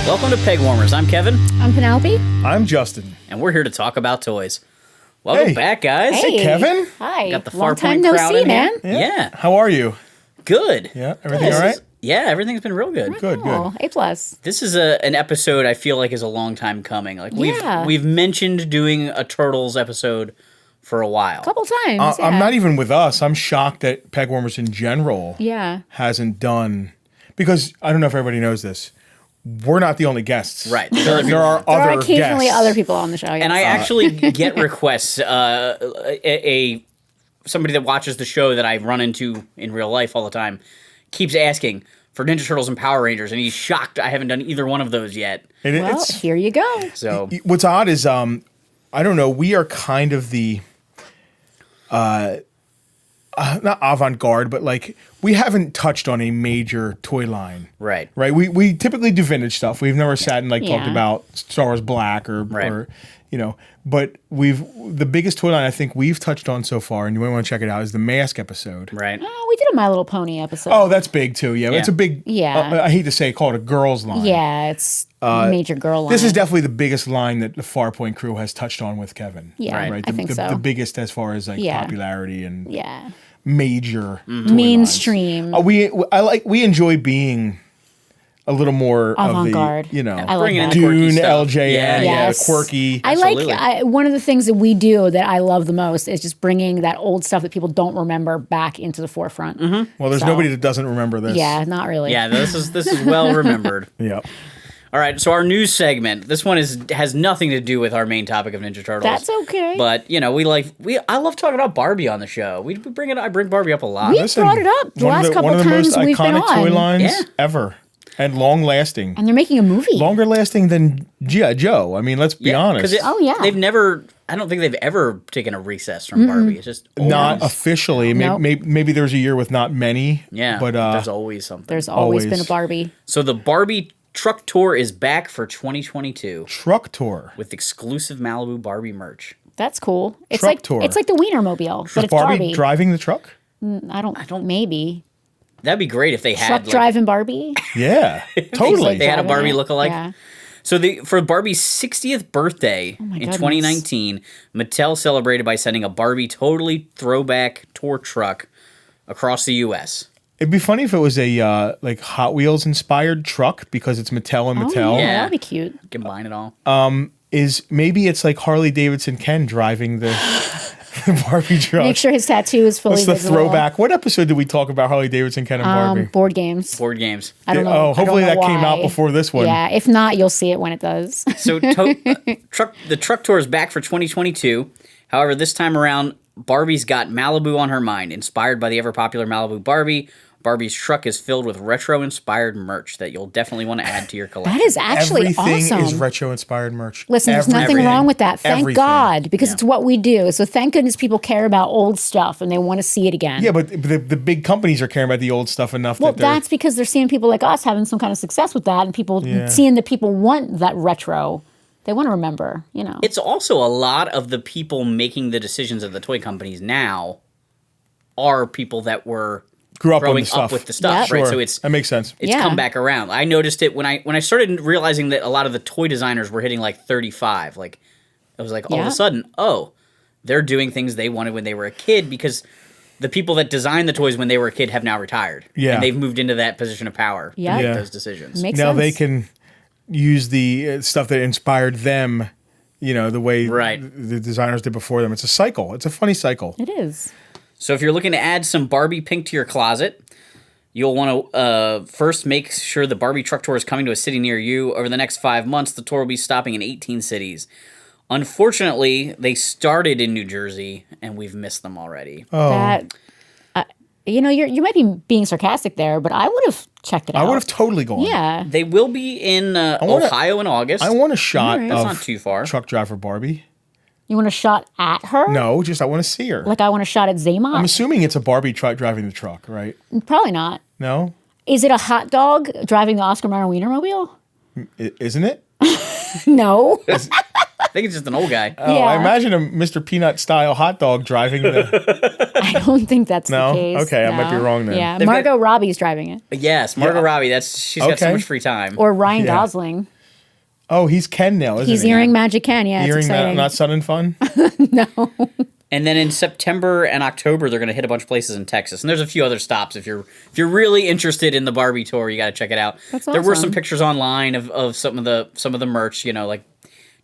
Welcome to Pegwarmers. I'm Kevin. I'm Penelope. I'm Justin. And we're here to talk about toys. Welcome back, guys. Hey, Kevin. Hi. Got the Long Farpoint time no crowd see, in man. here. Yeah. How are you? Good. Yeah, everything all right? Yeah, everything's been real good. Good, Oh, good. A+. This is an episode I feel like is a long time coming. Like we've mentioned doing a Turtles episode for a while. Couple times. Yeah. I'm not even with us. I'm shocked that Pegwarmers in general hasn't done, because I don't know if everybody knows this. We're not the only guests. Right. There are There other are occasionally guests. other people on the show. Yes. And I actually get requests. Somebody that watches the show that I run into in real life all the time keeps asking for Ninja Turtles and Power Rangers, and he's shocked I haven't done either one of those yet. Well, here you go. So what's odd is, I don't know, we are kind of the, not avant-garde, but like we haven't touched on a major toy line. Right. We typically do vintage stuff. We've never sat and talked about Star Wars Black or but the biggest toy line I think we've touched on so far, and you might want to check it out, is the Mask episode. Right. Oh, we did a My Little Pony episode. Oh, that's big too. Yeah, it's a big. Yeah. I hate to say, call it a girls line. Yeah, it's major girl line. This is definitely the biggest line that the Farpoint crew has touched on with Kevin. Yeah, right. I think so. The biggest as far as popularity and major toy mainstream. lines. We enjoy being a little more avant-garde. of the, I like bringing that. in quirky Dune, stuff. LJN, Yes. quirky. I Absolutely. like one of the things that we do that I love the most is just bringing that old stuff that people don't remember back into the forefront. Well, there's nobody that doesn't remember this. Yeah, not really. Yeah, this is well remembered. Yep. All right, so our news segment. This one has nothing to do with our main topic of Ninja Turtles. That's okay. But I love talking about Barbie on the show. I bring Barbie up a lot. We brought it up the last couple one of the times most we've been iconic on. toy lines Yeah. ever, and long lasting. And they're making a movie. Longer lasting than G.I. Joe. I mean, let's be honest. They've never. I don't think they've ever taken a recess from Barbie. It's just Not always- officially. Nope. Maybe there was a year with not many. Yeah, but there's always something. There's always been a Always. Barbie. So the Barbie Truck Tour is back for 2022 Truck Tour. with exclusive Malibu Barbie merch. That's cool. It's Truck like tour. it's like the Wienermobile, but Is it's Barbie, Barbie. driving the truck? I don't. Maybe That'd be great if they had truck driving Barbie. Yeah, totally. They had a Driving Barbie it. lookalike. Yeah. So for Barbie's 60th birthday in goodness. 2019, Mattel celebrated by sending a Barbie totally throwback tour truck across the U.S. It'd be funny if it was a like Hot Wheels inspired truck, because it's Mattel and Mattel. Oh, yeah, Yeah. that'd be cute. Combine it all. Maybe it's like Harley Davidson Ken driving the Barbie truck. Make sure his tattoo is fully What's the visible. throwback? What episode did we talk about Harley Davidson Ken and Barbie? Board games. Board games. I don't know. Oh, I hopefully don't know that came out why. before this one. Yeah, if not, you'll see it when it does. So the truck tour is back for 2022. However, this time around, Barbie's got Malibu on her mind. Inspired by the ever-popular Malibu Barbie, Barbie's truck is filled with retro-inspired merch that you'll definitely want to add to your collection. That is actually Everything awesome. is retro inspired merch. Listen, there's nothing Everything. wrong with that. Thank Everything. God, because it's what we do. So thank goodness people care about old stuff and they want to see it again. Yeah, but the big companies are caring about the old stuff enough Well, that they're... that's because they're seeing people like us having some kind of success with that, and people seeing that people want that retro. They want to remember, It's also a lot of the people making the decisions at the toy companies now are people that were Grew up on growing the stuff. up with the stuff, Yep. right? Sure. So that makes sense. it's Yeah. come back around. I noticed it when I started realizing that a lot of the toy designers were hitting like 35. Like it was like all of Yeah. a sudden, they're doing things they wanted when they were a kid, because the people that designed the toys when they were a kid have now retired. Yeah. And they've moved into that position of power to Yeah. make Yeah. those decisions. Makes Now sense. they can use the stuff that inspired them, the way Right. the designers did before them. It's a cycle. It's a funny cycle. It is. So if you're looking to add some Barbie pink to your closet, you'll want to first make sure the Barbie Truck Tour is coming to a city near you. Over the next 5 months, the tour will be stopping in 18 cities. Unfortunately, they started in New Jersey, and we've missed them already. Oh. That, you might be being sarcastic there, but I would have checked it out. I would have totally gone. Yeah. They will be in Ohio in August. I want a shot Alright. That's of not too far. Truck Driver Barbie. You want a shot at her? No, just I want to see her. Like I want a shot at I'm Zaymot? assuming it's a Barbie truck driving the truck, right? Probably not. No? Is it a hot dog driving the Oscar Mayer Wienermobile? Isn't it? No. I think it's just an old guy. Oh, I imagine a Mr. Peanut style hot dog driving the... I don't think that's No? the case. Okay, I might be wrong then. Yeah, They've Margot Robbie's driving it. Yes, Margot Robbie. She's got so Okay. much free time. Or Ryan Yeah. Gosling. Oh, he's Ken now, isn't he? He's Earring Magic Ken. Yeah, it's Earring exciting. not Sun and Fun? No. And then in September and October, they're going to hit a bunch of places in Texas. And there's a few other stops. If you're really interested in the Barbie tour, you got to check it out. That's There were some awesome. pictures online of some of the merch, like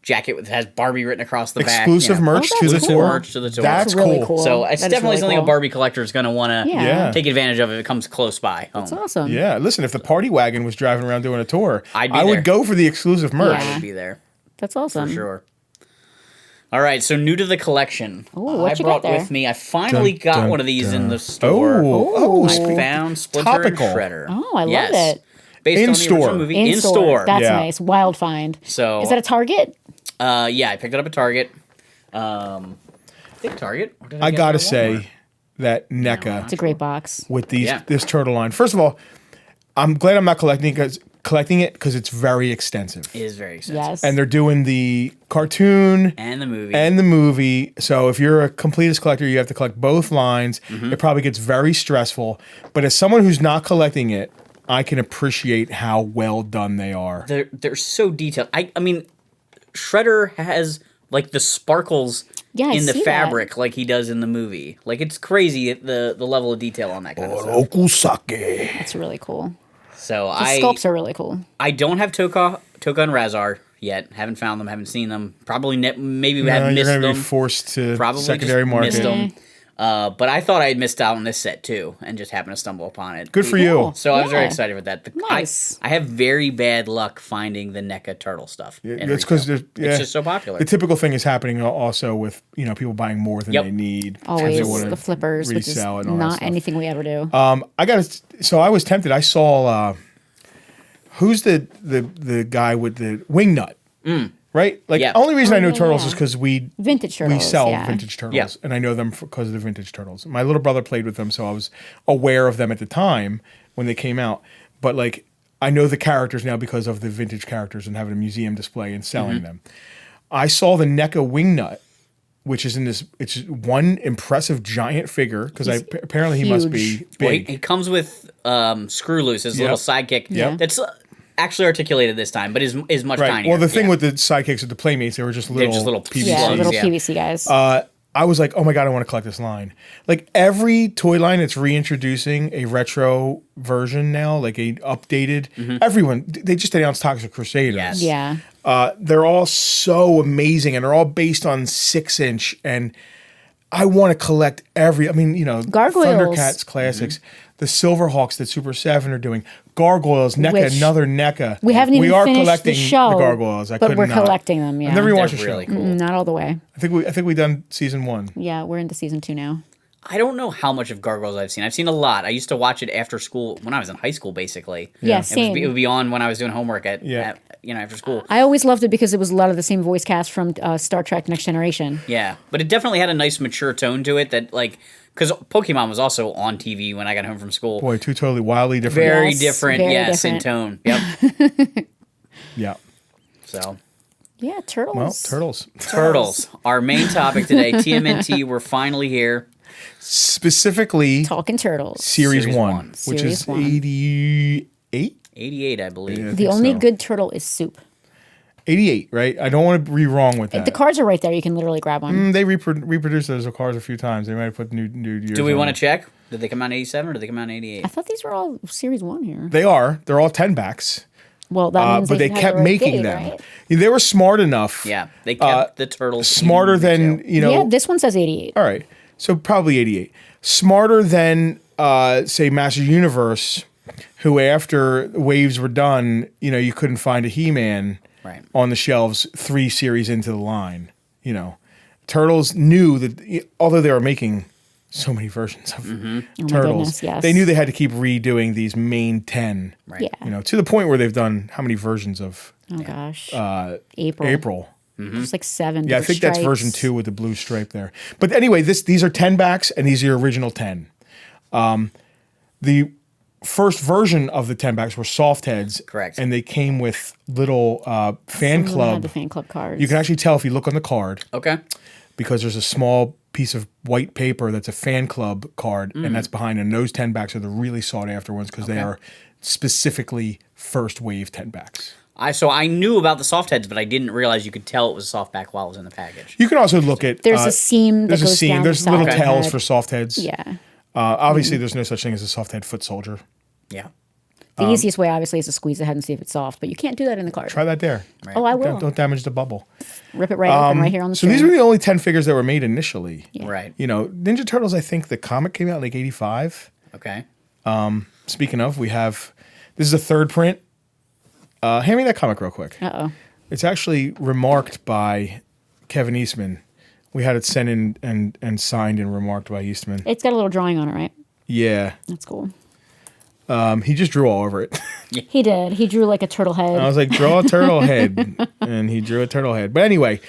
jacket that has Barbie written across the back. Exclusive merch Oh, to the that's tour. cool. Merch to the tour. That's really cool. cool. So it's That is definitely really something cool. a Barbie collector is going to want to Yeah. take advantage of if it comes close by home. That's awesome. Yeah, listen, if the party wagon was driving around doing a tour, I'd be I there. would go for the exclusive merch. Yeah. I'd be there That's awesome. for sure. All right, so new to the collection. Ooh, what I you brought got there? with me. I finally Dun, got dun, one of these in dun. the store. Oh, I found Splinter topical. and Shredder. Oh, I love Yes. it. Based In on the store. original movie. In store. That's Yeah. nice. Wild find. So Is that a Target? yeah, I picked it up at Target. I think Target. Or did I get it gotta at Walmart? say that NECA It's a great box. with Yeah. this turtle line. First of all, I'm glad I'm not collecting it because it's very extensive. It is very expensive. Yes. And they're doing the cartoon And the movie. and the movie. So if you're a completist collector, you have to collect both lines. Mm-hmm. It probably gets very stressful. But as someone who's not collecting it, I can appreciate how well done they are. They're so detailed. I mean, Shredder has like the sparkles Yeah, I in the see that. fabric like he does in the movie. Like it's crazy the level of detail on that kind of stuff. Okusake. That's really cool. So The sculpts are really cool. I don't have Toka and Razar yet. Haven't found them. Haven't seen them. Probably maybe we No, have you're missed going to them. be forced to Probably secondary just market. missed them. But I thought I had missed out on this set too, and just happened to stumble upon it. Good for you. Cool. So I was very Yeah. excited with that. Nice. I have very bad luck finding the NECA turtle stuff. in It's because retail. It's just so popular. The typical thing is happening also with people buying more than Yep. they need. 'cause Always they wanna the flippers, which is resell it and all that not stuff. anything we ever do. So I was tempted. I saw who's the guy with the wing nut, right? Like Yeah. only reason I know yeah, turtles yeah. is because we Vintage turtles. sell yeah. vintage turtles, Yeah. and I know them because of the vintage turtles. My little brother played with them, so I was aware of them at the time when they came out. But like I know the characters now because of the vintage characters and having a museum display and selling them. I saw the NECA wing nut, which is in this. It's one impressive giant figure because apparently he must be huge. Well, big. he comes with Screw Loose, his little sidekick. Yep. That's actually articulated this time, but is much Right. tinier. Well, the thing Yeah. with the sidekicks with the playmates, they were just little, just little PVC. Yeah, Slugs, little yeah. PVC guys. I was like, oh my God, I want to collect this line. Like every toy line that's reintroducing a retro version now, like a updated, everyone, they just announced Toxic Crusaders. Yes. yeah. They're all so amazing and they're all based on 6-inch. And I want to collect Gargoyles. Thundercats classics, the Silverhawks that Super 7 are doing, Gargoyles, NECA, Which another NECA. We haven't even are finished collecting the show, the Gargoyles. but we're collecting them. Yeah, I've never even watched They're the show. really cool. Not all the way. I think we done season 1. Yeah, we're into season 2 now. I don't know how much of Gargoyles I've seen. I've seen a lot. I used to watch it after school when I was in high school, basically. Yeah, It same. would be on when I was doing homework at Yeah. after school. I always loved it because it was a lot of the same voice cast from Star Trek: Next Generation. Yeah, but it definitely had a nice mature tone to it that because Pokemon was also on TV when I got home from school. Boy, two totally wildly different. Very Yes, different, very yes, different. in tone. Yep. Yeah. So Yeah, turtles. Well, turtles. turtles, our main topic today. TMNT, we're finally here. Specifically, Talking turtles. Series Series 1, one. which Series is one. 88, I believe. Yeah. The think only so. good turtle is soup. 88, right? I don't want to be wrong with that. The cards are right there. You can literally grab one. They reproduced those cars a few times. They might have put new years. Do we on want to it. check? Did they come out in 87 or did they come out in 88? I thought these were all Series 1 here. They are. They're all 10 backs. Well, that means But they had kept the right making date, them. right? They were smart enough. Yeah, they kept the turtles Smarter in than, retail. Yeah, this one says 88. All right. So probably 88. Smarter than, say, Master Universe, who after waves were done, you couldn't find a He-Man Right. on the shelves 3 series into the line. Turtles knew that, although they were making so many versions of Turtles, goodness, yes. they knew they had to keep redoing these main 10. Right. Yeah. To the point where they've done how many versions of Oh, gosh. April? There's like 7. Yeah, I think that's version 2 with the blue stripe there. But anyway, these are 10 backs, and these are your original 10. The first version of the 10 backs were soft heads. Correct. And they came with little fan club. The fan club cards. You can actually tell if you look on the card Okay. because there's a small piece of white paper that's a fan club card, and that's behind. And those 10 backs are the really sought after ones because they are specifically first wave 10 backs. So I knew about the soft heads, but I didn't realize you could tell it was a softback while it was in the package. You can also look at There's a seam that goes down There's the little side. tails for soft heads. Yeah. Obviously, there's no such thing as a soft head foot soldier. Yeah. The easiest way, obviously, is to squeeze the head and see if it's soft, but you can't do that in the card. Try that there. Right. Oh, I will. Don't damage the bubble. Rip it right open right here on the So these screen. were the only 10 figures that were made initially. Yeah. Right. You know, Ninja Turtles, I think the comic came out in like 85. Okay. Speaking of, this is a third print. Hand me that comic real quick. Uh-oh. It's actually remarked by Kevin Eastman. We had it sent in and signed and remarked by Eastman. It's got a little drawing on it, right? Yeah. That's cool. He just drew all over it. He did. He drew like a turtle head. I was like, draw a turtle head. And he drew a turtle head. But anyway,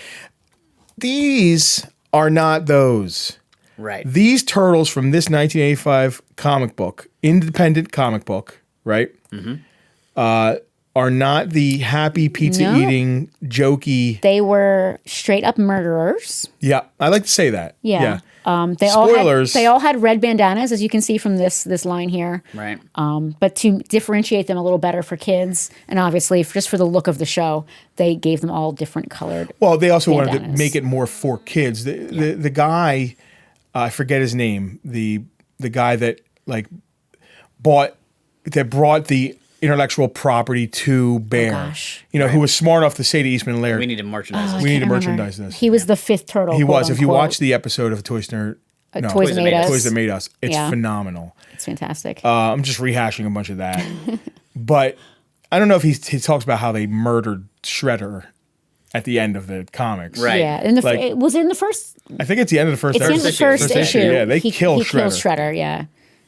these are not those. Right. These turtles from this 1985 comic book, independent comic book, right? Are not the happy pizza eating, jokey. They were straight up murderers. Yeah, I like to say that. Yeah. They Spoilers. all had red bandanas, as you can see from this line here. Right. But to differentiate them a little better for kids, and obviously just for the look of the show, they gave them all different colored. Well, they also wanted to bandanas. make it more for kids. The guy, I forget his name. The guy that brought the intellectual property to bear. gosh. Who was smart enough to say to Eastman and Laird, We need to merchandise Oh, this. we need to can't remember. merchandise this. He was the fifth turtle. He quote was. If you unquote. watch the episode of Toys That Made Us, Toys That Made Us. it's phenomenal. It's fantastic. I'm just rehashing a bunch of that. But I don't know if he talks about how they murdered Shredder at the end of the comics. Right. Yeah, it was in the first. I think it's the end of the first It's in episode. the first issue. Yeah, they kill he Shredder. kills Shredder. Yeah,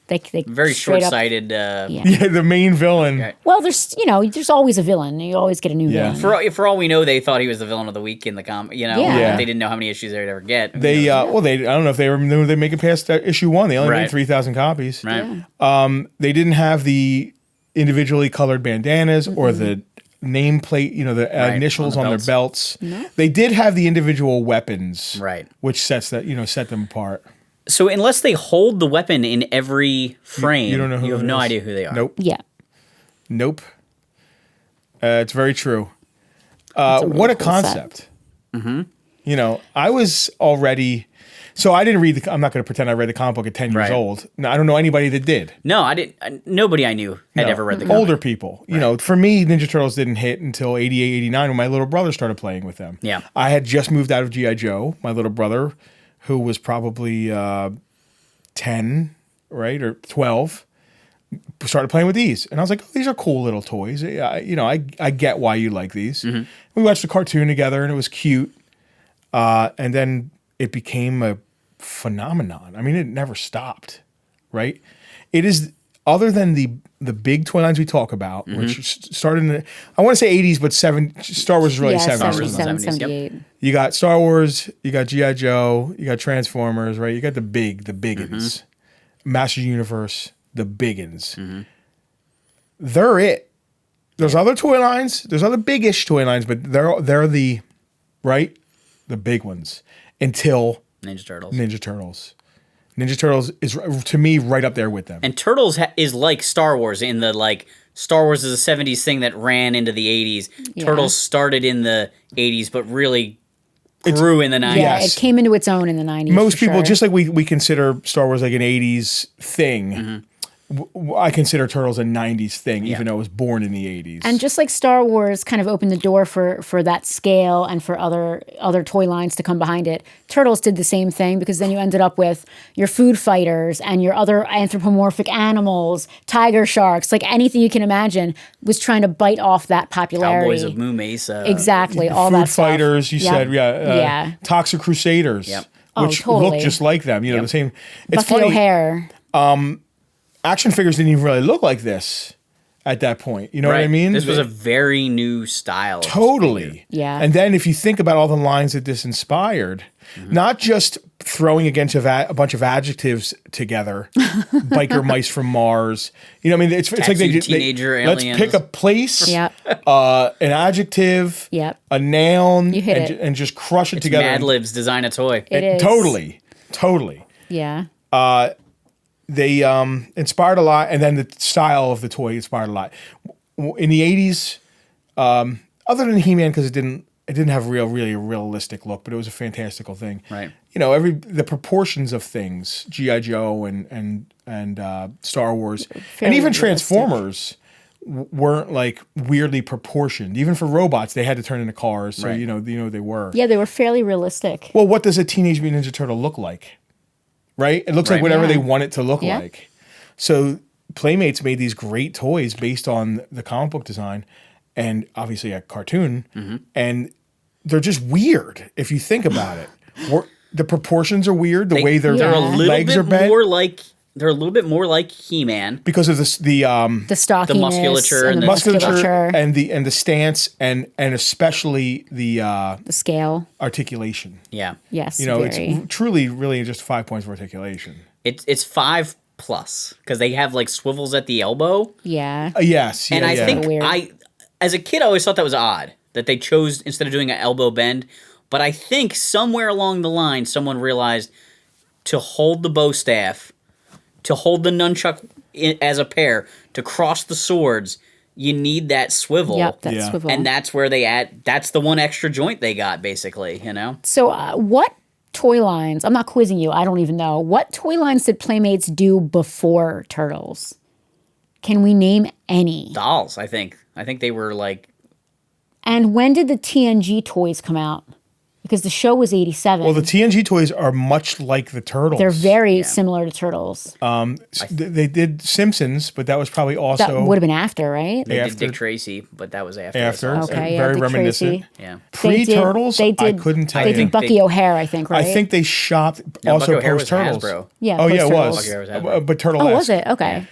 they Very straight up- short-sighted. Yeah, the main villain. Okay. Well, there's always a villain. You always get a new Yeah. villain. For all we know, they thought he was the villain of the week in the comic. Yeah. They didn't know how many issues they would ever get. Who They knows? I don't know if they knew they make it past issue 1. They only made Right. 3,000 copies. Right. They didn't have the individually colored bandanas or the nameplate, the initials on on the their belts. They did have the individual weapons, Right. which set them apart. So unless they hold the weapon in every frame, You don't know who you have it no is. idea who they are. Nope. Yeah, It's very true. a really What a cool set. concept. I was already. So I didn't read I'm not going to pretend I read the comic book at 10 years Right. old. Now, I don't know anybody that did. No, I didn't. Nobody I knew had No. ever read the comic. Older people. For me, Ninja Turtles didn't hit until 88, 89 when my little brother started playing with them. Yeah. I had just moved out of G.I. Joe. My little brother, who was probably 10, right, or 12, started playing with these. And I was like, oh, these are cool little toys. I get why you like these. Mm-hmm. We watched the cartoon together, and it was cute. And then it became a phenomenon. I mean, it never stopped, right? It is, other than the big toy lines we talk about, Mm-hmm. which started in the, I want to say 80s, but Star Wars is really yeah, 70s. 77, 70s, yep. 78. You got Star Wars, you got G.I. Joe, you got Transformers, right? You got the biggins. Mm-hmm. Master Universe, the biggins. They're it. There's other toy lines, there's other big-ish toy lines, but they're the, right? The big ones. Until Ninja Turtles. Ninja Turtles. Ninja Turtles is, to me, right up there with them. And Turtles is like Star Wars in the Star Wars is a 70s thing that ran into the 80s. Yeah. Turtles started in the 80s, but really grew in the 90s. Yeah, Yes. it came into its own in the 90s. Most for people, sure. just like we consider Star Wars like an 80s thing, I consider Turtles a 90s thing, even though it was born in the 80s. And just like Star Wars kind of opened the door for that scale and for other toy lines to come behind it, Turtles did the same thing, because then you ended up with your food fighters and your other anthropomorphic animals, tiger sharks, like anything you can imagine was trying to bite off that popularity. Cowboys of Moo Mesa. Exactly, all Food that stuff. fighters, you Yep. said, yeah. Toxic Crusaders, Yep. Oh, which totally. look just like them. The same. It's Buffy funny. O'Hare. Action figures didn't even really look like this at that point. You know what I Right. mean? This was a very new style. Totally. Yeah. And then if you think about all the lines that this inspired, not just throwing against a bunch of adjectives together, biker mice from Mars. It's like Tattooed teenager let's aliens. pick a place, Yep. an adjective, Yep. a noun, You hit it. and just crush it together. Mad Libs design a toy. It is. Totally. Yeah. They inspired a lot, and then the style of the toy inspired a lot. In the 80s, Other than He-Man, because it didn't have really a realistic look, but it was a fantastical thing. Right. You know, the proportions of things, G.I. Joe and Star Wars, and even Transformers weren't like weirdly proportioned. Even for robots, they had to turn into cars, so Right. you know they were. Yeah, they were fairly realistic. Well, what does a Teenage Mutant Ninja Turtle look like? Right? It looks like Right. whatever Yeah. they want it to look Yeah. like. So Playmates made these great toys based on the comic book design and obviously a cartoon. And they're just weird if you think about it. The proportions are weird. The way their They're a little legs are bit bent. more like they're a little bit more like He-Man. Because of the The stockiness, musculature and and the the musculature, and the stance and especially the the scale. articulation. Yeah. Yes, You know, very. it's truly really just 5 points for articulation. It's 5+ because they have like swivels at the elbow. Yeah. Yes, And I think Weird. as a kid, I always thought that was odd that they chose instead of doing an elbow bend. But I think somewhere along the line, someone realized to hold the bow staff, to hold the nunchuck as a pair, to cross the swords, you need that swivel. Yep, that Yeah. swivel. And that's where that's the one extra joint they got, basically, you know? So, what toy lines? I'm not quizzing you. I don't even know. What toy lines did Playmates do before Turtles? Can we name any? Dolls, I think. I think they were like, And when did the TNG toys come out? Because the show was 87. well, the TNG toys are much like the Turtles. They're very similar to Turtles. They did Simpsons, but that was probably That also would have been after, right? they After- did Dick Tracy, but that was after. after. us also. Okay, yeah, very Dick reminiscent. Tracy. Yeah. Pre-Turtles, They I did, couldn't tell They you. did Bucky They- O'Hare, I think, right? I think they shopped No, also Bucky O'Hare was post-Turtles. Hasbro. Yeah, Oh, yeah, it post-Turtles. was. Bucky O'Hare was Hasbro. But Turtle. Oh, was it? Okay.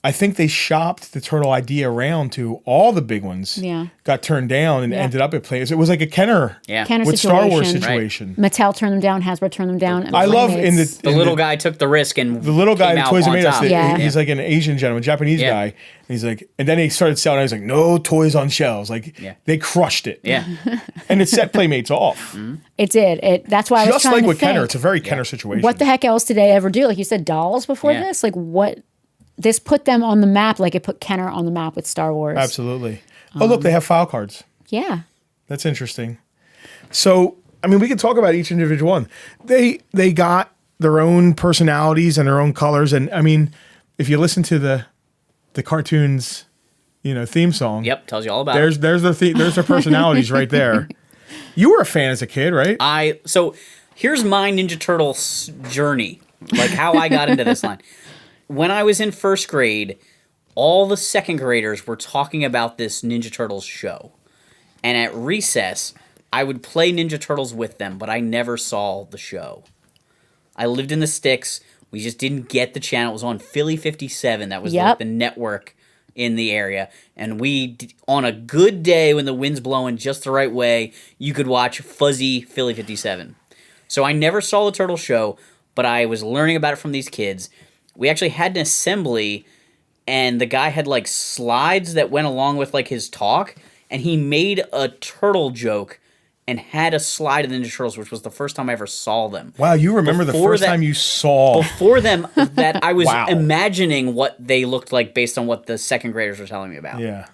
I think they shopped the Turtle idea around to all the big ones. Yeah. Got turned down and ended up at Players. It was like a Kenner. Yeah. Kenner With Star Wars situation. situation. Mattel turned them down. Hasbro turned them down. and I love in Playmates- the The little guy took the risk and the little guy came in out Toys R on Made Us. top. Yeah. He's like an Asian gentleman, Japanese Yeah. guy. And he's like, and then he started selling. I was like, no toys on shelves. Like Yeah. they crushed it. Yeah. And it set Playmates off. It did. That's why I was Just trying like to with think. Kenner, it's a very Kenner situation. What the heck else did they ever do? Like you said, dolls before Yeah. this? Like what? This put them on the map like it put Kenner on the map with Star Wars. Absolutely. Oh, look, they have file cards. Yeah. That's interesting. So, I mean, we could talk about each individual one. They got their own personalities and their own colors. And I mean, if you listen to the cartoons, theme song, Yep. Tells you all about there's it. there's their personalities right there. You were a fan as a kid, right? So here's my Ninja Turtles journey, like how I got into this line. When I was in first grade, all the second graders were talking about this Ninja Turtles show. And at recess, I would play Ninja Turtles with them, but I never saw the show. I lived in the sticks. We just didn't get the channel. It was on Philly 57. That was like the network in the area. And on a good day when the wind's blowing just the right way, you could watch fuzzy Philly 57. So I never saw the Turtle show, but I was learning about it from these kids. We actually had an assembly, and the guy had like slides that went along with like his talk, and he made a turtle joke and had a slide of the Ninja Turtles, which was the first time I ever saw them. Wow, you remember the Before first that- time you saw. Before them, that I was Wow. imagining what they looked like based on what the second graders were telling me about. Yeah.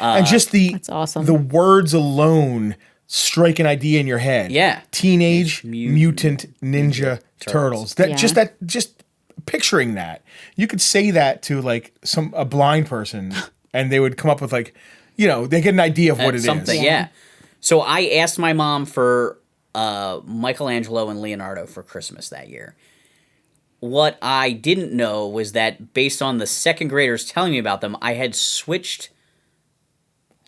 And just That's awesome. the words alone strike an idea in your head. Yeah. Teenage Mutant Ninja Turtles. Yeah. Just picturing that. You could say that to like a blind person and they would come up with like, they get an idea of what it is. Something, yeah. So I asked my mom for Michelangelo and Leonardo for Christmas that year. What I didn't know was that based on the second graders telling me about them, I had switched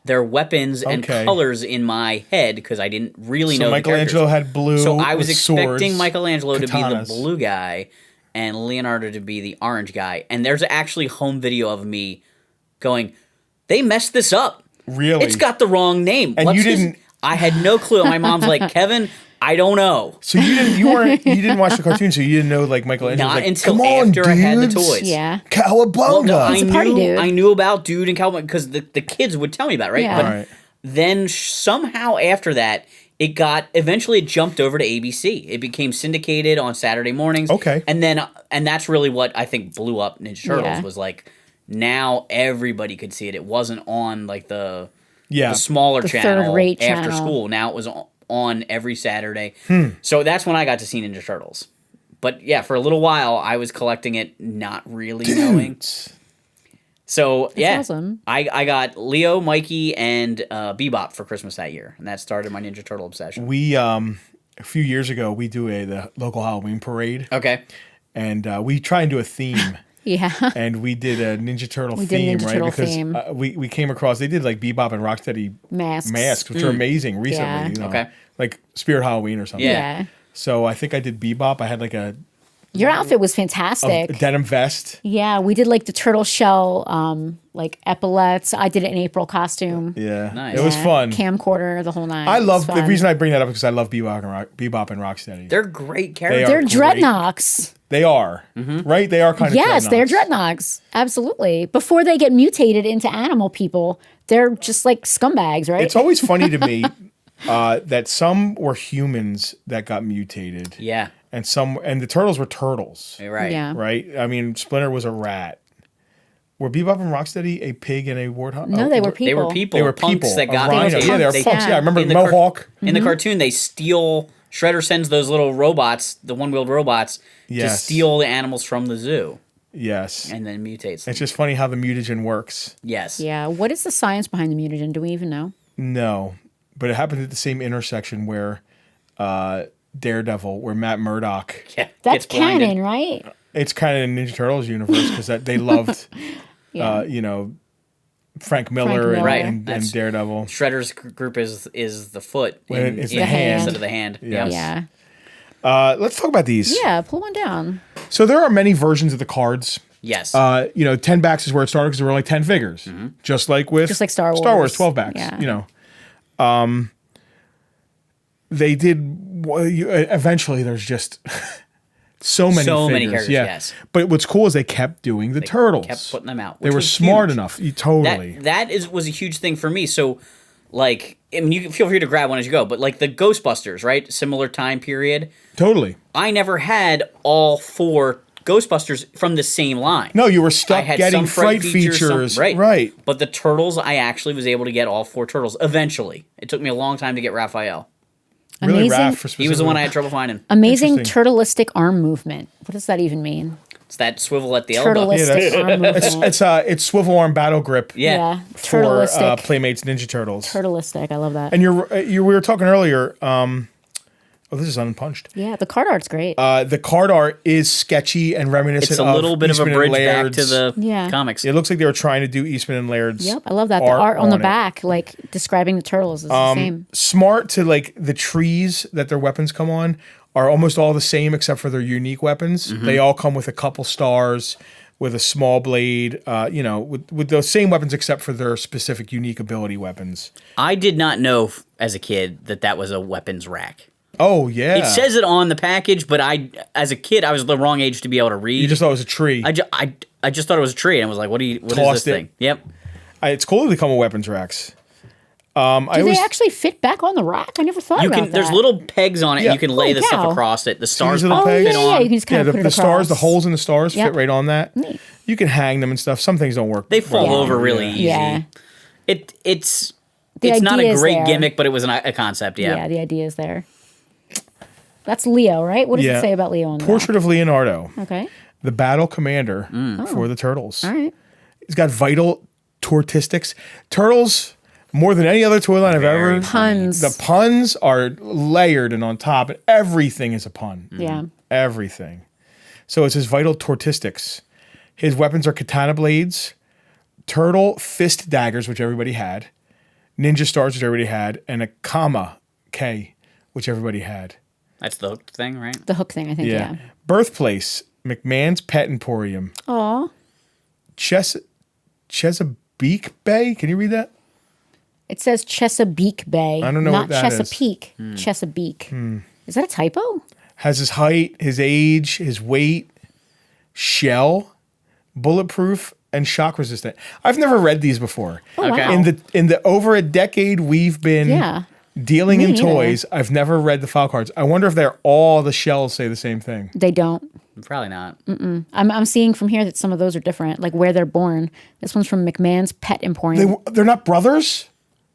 their weapons and Okay. colors in my head because I didn't really So know Michelangelo the characters. had blue. So I was with expecting swords, Michelangelo to be the katanas. blue guy and Leonardo to be the orange guy. And there's actually home video of me going, they messed this up. Really? It's got the wrong name. And you didn't- I had no clue. My mom's like, Kevin, I don't know. So you didn't watch the cartoon, so you didn't know like Michelangelo. Not like, until come on, after I had the dudes. toys. Yeah. Cowabunga. I a party dude. knew about Dude and Cowboy because the kids would tell me about it, right? Yeah. But Right. then somehow after that, it eventually jumped over to ABC. It became syndicated on Saturday mornings. Okay. And that's really what I think blew up Ninja Turtles Yeah. was like, Now everybody could see it. It wasn't on like the Yeah. smaller The channel third-rate after channel. school. Now it was on every Saturday. So that's when I got to see Ninja Turtles. But yeah, for a little while I was collecting it, not really knowing. So yeah, awesome. I got Leo, Mikey, and Bebop for Christmas that year, and that started my Ninja Turtle obsession. We a few years ago we do the local Halloween parade, Okay. and we try and do a theme. Yeah. And we did a Ninja Turtle We did a theme, Ninja right? Turtle Because theme. we came across, they did like Bebop and Rocksteady Masks. which are amazing recently. Yeah. You know, Okay. like Spirit Halloween or something. Yeah. So I think I did Bebop. I had like a Your outfit was fantastic. denim vest. Yeah, we did like the turtle shell, like epaulets. I did it in April costume. Yeah, Nice. it was Yeah, fun. Camcorder, the whole nine. I It was love the fun. reason I bring that up is because I love Bebop and Rocksteady. They're great characters. are They're great. dreadnoughts. They are right. They are kind of Yes, they're dreadnoks. Absolutely. Before they get mutated into animal people, they're just like scumbags, right? It's always funny to me that some were humans that got mutated. Yeah. And the turtles were turtles. You're right. Yeah. Right? I mean, Splinter was a rat. Were Bebop and Rocksteady a pig and a warthog? No, they were people. They were people. They were punks people. that A got rhino. mutated. Yeah, they were Punks, punks. yeah. Yeah, I remember In the Mohawk. In the cartoon, they steal. Shredder sends those little robots, the one-wheeled robots, to Yes. steal the animals from the zoo Yes. and then mutates them. It's just funny how the mutagen works. Yes. Yeah. What is the science behind the mutagen? Do we even know? No, but it happened at the same intersection where Daredevil, where Matt Murdock. Yeah. That's gets blinded. canon, right? It's kind of in Ninja Turtles universe because they loved, Yeah. Frank Miller, Miller. Right. and That's- Daredevil. Shredder's group is the foot. Well, in, it's in the hand. instead of the hand. Yes. Yeah. Let's talk about these. Yeah. Pull one down. So there are many versions of the cards. Yes. 10 backs is where it started because there were only 10 figures. Just like with Just like Star Star Wars, Wars. 12 backs. Yeah. They did eventually there's just so many figures. characters, Yeah. yes. But what's cool is they kept doing the turtles. kept putting them out. They which were was smart huge. enough. Totally. That was a huge thing for me. So, like, I mean, you can feel free to grab one as you go, but like the Ghostbusters, right? Similar time period. Totally. I never had all 4 Ghostbusters from the same line. No, you were I stuck had getting some fright features. some- right. Right. But the Turtles, I actually was able to get all 4 Turtles eventually. It took me a long time to get Raphael. Really Amazing. Raph for He was the one I had specifically. trouble finding. Amazing Interesting. turtleistic arm movement. What does that even mean? It's that swivel at the elbow. Turtleistic arm movement. It's swivel arm battle grip Yeah. for Turtleistic. Playmates Ninja Turtles. Turtleistic. I love that. And we were talking earlier. This is unpunched. Yeah, the card art's great. The card art is sketchy and reminiscent It's a of little bit of a Eastman and bridge back Laird's. to the Yeah. comics. It looks like they were trying to do Eastman and Laird's. Yep, I love that. The art on the back, like describing the turtles, is the same. Smart to like the trees that their weapons come on are almost all the same except for their unique weapons. Mm-hmm. They all come with a couple stars, with a small blade, with those same weapons except for their specific unique ability weapons. I did not know as a kid that was a weapons rack. Oh yeah, It says it on the package, but as a kid, I was the wrong age to be able to read. you just thought it was a tree. I just thought it was a tree, and I was like, what is Tossed this it. thing? Yep. It's cool that they come with weapons racks. Do they actually fit back on the rack? I never thought You about can. that. There's little pegs on it, Yeah. and you can lay Holy the cow. stuff across it. The stars little pop pegs? fit yeah, on. you can just kind Yeah, of put it the stars, the across. holes in the stars Yep. fit right on that. Neat. You can hang them and stuff. Some things don't work. They fall well. over really easy. Yeah. It's The not a idea is great there. gimmick, but it was a concept. Yeah. Yeah. The idea is there. That's Leo, right? What does Yeah. it say about Leo on the Portrait of Leonardo, back? Okay. the battle commander for the Turtles. All right. He's got vital tortistics. Turtles, more than any other toy line I've ever. Puns. The puns are layered and on top, and everything is a pun. Yeah. Everything. So it's his vital tortistics. His weapons are katana blades, turtle fist daggers, which everybody had, ninja stars, which everybody had, and a comma K, which everybody had. That's the hooked thing, right? The hook thing, I think. Yeah. Birthplace, McMahon's Pet Emporium. Aw. Chesapeake Bay. Can you read that? It says Chesapeake Bay. I don't know not what that is. Chesapeake. Chesapeake. Is that a typo? Has his height, his age, his weight, shell, bulletproof, and shock resistant. I've never read these before. Oh, Okay. wow. In the over a decade we've been Yeah. Dealing Me in neither. toys. I've never read the file cards. I wonder if they're all the shells say the same thing. They don't. Probably not. I'm seeing from here that some of those are different, like where they're born. This one's from McMahon's Pet Emporium. They're not brothers?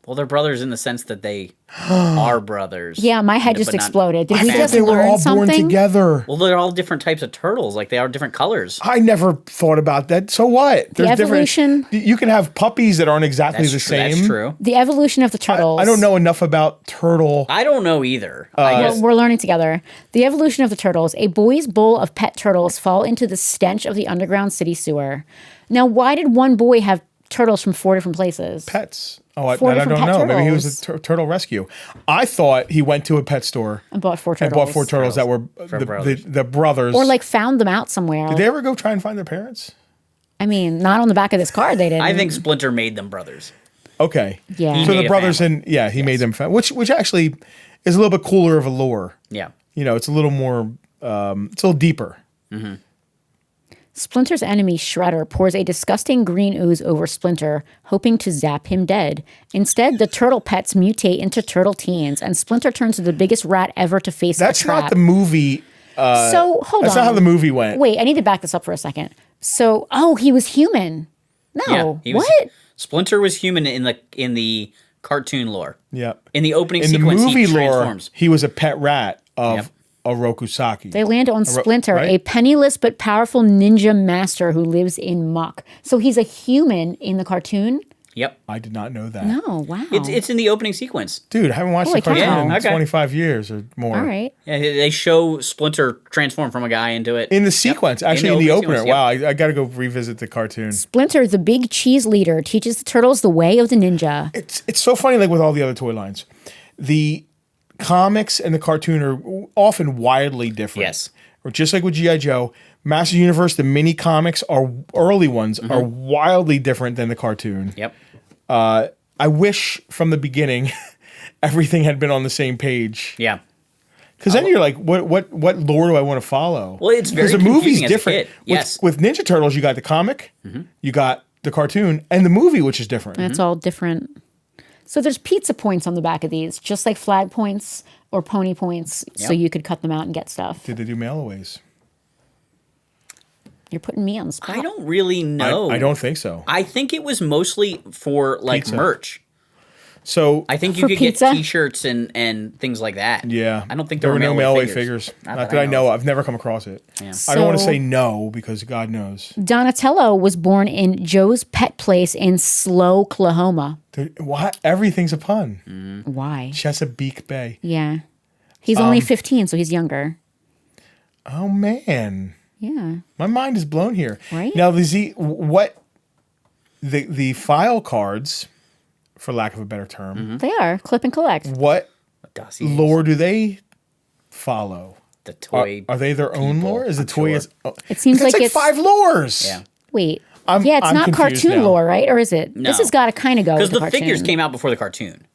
Well, they're brothers in the sense that they are brothers. Yeah, my head just but not- exploded. Did I we thought just they were learn all something? born together. Well, they're all different types of turtles. Like, they are different colors. I never thought about that. So what? There's evolution- different. You can have puppies that aren't exactly the same. That's true. The evolution of the turtles. I don't know enough about turtle. I don't know either. I guess. We're learning together. The evolution of the turtles. A boy's bowl of pet turtles fall into the stench of the underground city sewer. Now, why did one boy have turtles from 4 different places? Pets. Oh, Four I don't different know. pet Maybe he was turtles. a turtle rescue. I thought he went to a pet store And bought 4 and turtles. bought 4 turtles that were brothers. the brothers. Or like found them out somewhere. did they ever go try and find their parents? I mean, not on the back of this card they didn't. I think Splinter made them brothers. Okay. Yeah. He So made the a brothers family. he made them which actually is a little bit cooler of a lore. Yeah. You know, it's a little more it's a little deeper. Splinter's enemy, Shredder, pours a disgusting green ooze over Splinter, hoping to zap him dead. Instead, the turtle pets mutate into turtle teens, and Splinter turns to the biggggest rat ever to face That's a trap. not the movie. So, hold That's on. not how the movie went. Wait, I need to back this up for a second. So, he was human. No, Yeah. He was, what? Splinter was human in the cartoon lore. Yeah. In the opening In the sequence, movie he lore, transforms. he was a pet rat of Yep. Orokusaki. They land on Splinter, right? a penniless but powerful ninja master who lives in muck. So he's a human in the cartoon? Yep. I did not know that. No, wow. It's in the opening sequence. Dude, I haven't watched Holy the cartoon cow. in Yeah, okay. 25 years or more. All right. Yeah, they show Splinter transform from a guy into it. In the sequence, Yep. actually in the opening opener. sequence, yep. Wow, I got to go revisit the cartoon. Splinter, the big cheese leader, teaches the turtles the way of the ninja. It's so funny, like with all the other toy lines. The comics and the cartoon are often wildly different. Yes. Or just like with G.I. Joe, Master Universe, the mini comics are early ones are wildly different than the cartoon. Yep. I wish from the beginning everything had been on the same page. Yeah. Because then you're like, what lore do I want to follow? Well, it's very because the movie's confusing as a different. kid. Yes. With Ninja Turtles, you got the comic, you got the cartoon, and the movie, which is different. And it's all different. So there's pizza points on the back of these, just like flag points or pony points, so Yep. you could cut them out and get stuff. Did they do mailaways? You're putting me on the spot. I don't really know. I don't think so. I think it was mostly for like Pizza. merch. So I think you For could pizza? get T-shirts and things like that. yeah, I don't think there were no mailaway figures. figures. Not that I know. I've never come across it. Yeah. I don't want to So- say no because God knows. Donatello was born in Joe's Pet Place in Slow, Oklahoma. What? Everything's a pun. Why? Chesapeake Bay. Yeah. He's only 15, so he's younger. Oh man, Yeah. my mind is blown here. Right? Now, the file cards, for lack of a better term, They are. Clip and collect. what Dossiers, lore do they follow? the Are, toy. are they their own people, lore? Is the I'm toy sure. is? Oh, It seems that's like like it's 5 lores. Yeah. Wait. I'm Yeah, it's confused not cartoon now. lore, right? Or is it? No. This has got to kind of go with Because the the cartoon. figures came out before the cartoon.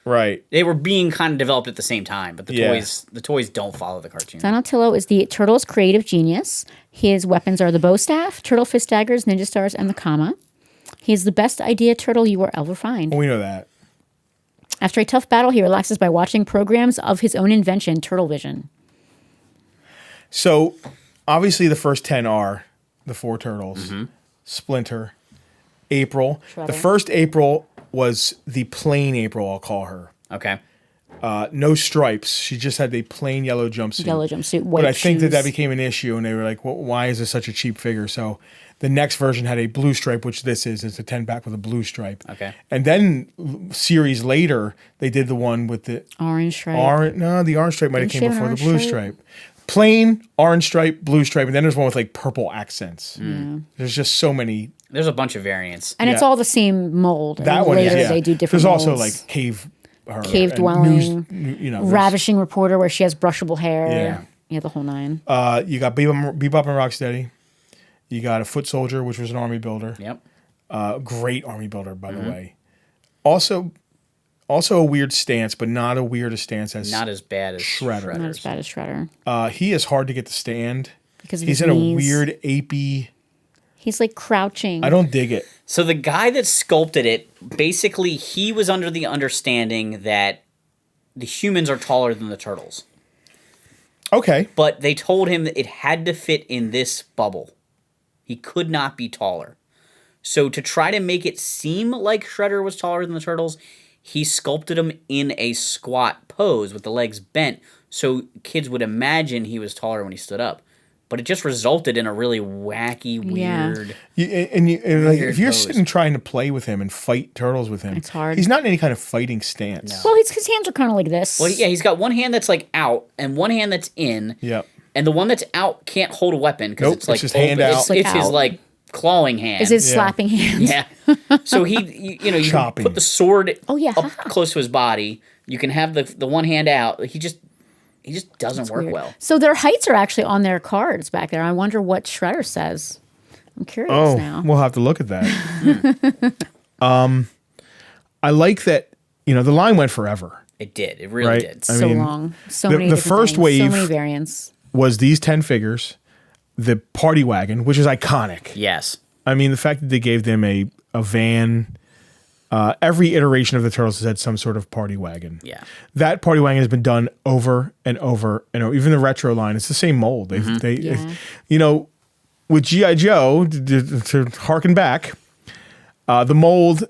Right. They were being kind of developed at the same time, but Yeah. the toys don't follow the cartoon. Donatello is the turtle's creative genius. His weapons are the bow staff, turtle fist daggers, ninja stars, and the kama. He is the best idea turtle you will ever find. We know that. After a tough battle, he relaxes by watching programs of his own invention, Turtle Vision. So, obviously, the first 10 are the 4 turtles, Splinter, April. Shredder. The first April was the plain April, I'll call her. Okay. No stripes. She just had the plain yellow jumpsuit. Yellow jumpsuit, white But I think that shoes. became an issue, and they were like, well, why is this such a cheap figure? So the next version had a blue stripe, which this is. It's a 10-pack with a blue stripe. Okay. And then series later, they did the one with the Orange stripe. orange. No, the orange stripe might have Didn't she came have an before the orange blue stripe? stripe. Plain, orange stripe, blue stripe, and then there's one with like purple accents. There's just so many. There's a bunch of variants. And it's Yeah. all the same mold. That and one later is, yeah. they do different There's also molds. like cave Cave and dwelling, there's- Ravishing Reporter where she has brushable hair. Yeah. Yeah, the whole nine. You got Bebop and Rocksteady. You got a Foot Soldier, which was an army builder. Yep. Great army builder, by the way. Also a weird stance, but not a weird a stance as Not as bad as Shredder. Not as bad as Shredder. he is hard to get to stand. Because of He's his in knees. a weird apey. He's like crouching. I don't dig it. So the guy that sculpted it, basically, he was under the understanding that the humans are taller than the turtles. Okay. But they told him that it had to fit in this bubble. He could not be taller. So to try to make it seem like Shredder was taller than the turtles, he sculpted him in a squat pose with the legs bent so kids would imagine he was taller when he stood up. But it just resulted in a really wacky, weird... If you're pose. sitting trying to play with him and fight turtles with him, It's hard. He's not in any kind of fighting stance. No. Well, his hands are kind of like this. Well, yeah, he's got one hand that's like out and one hand that's in. Yep. And the one that's out can't hold a weapon because Nope, it's like it's just hand open. out. It's, Like it's his out. like clawing hand. Is his slapping hands? Yeah. So you can Chopping. put the sword Oh, yeah. up close to his body. You can have the one hand out. He just doesn't work Weird. well. So their heights are actually on their cards back there. I wonder what Shredder says. I'm curious Oh, now. we'll have to look at that. I like that, the line went forever. It did. It really Right. did. I So mean, long. So the- many the different first things, wave- So many variants. Was these 10 figures, the party wagon, which is iconic. Yes. I mean, the fact that they gave them a van, every iteration of the Turtles has had some sort of party wagon. Yeah. That party wagon has been done over and over and over. Even the retro line, it's the same mold. With G.I. Joe, to harken back, the molds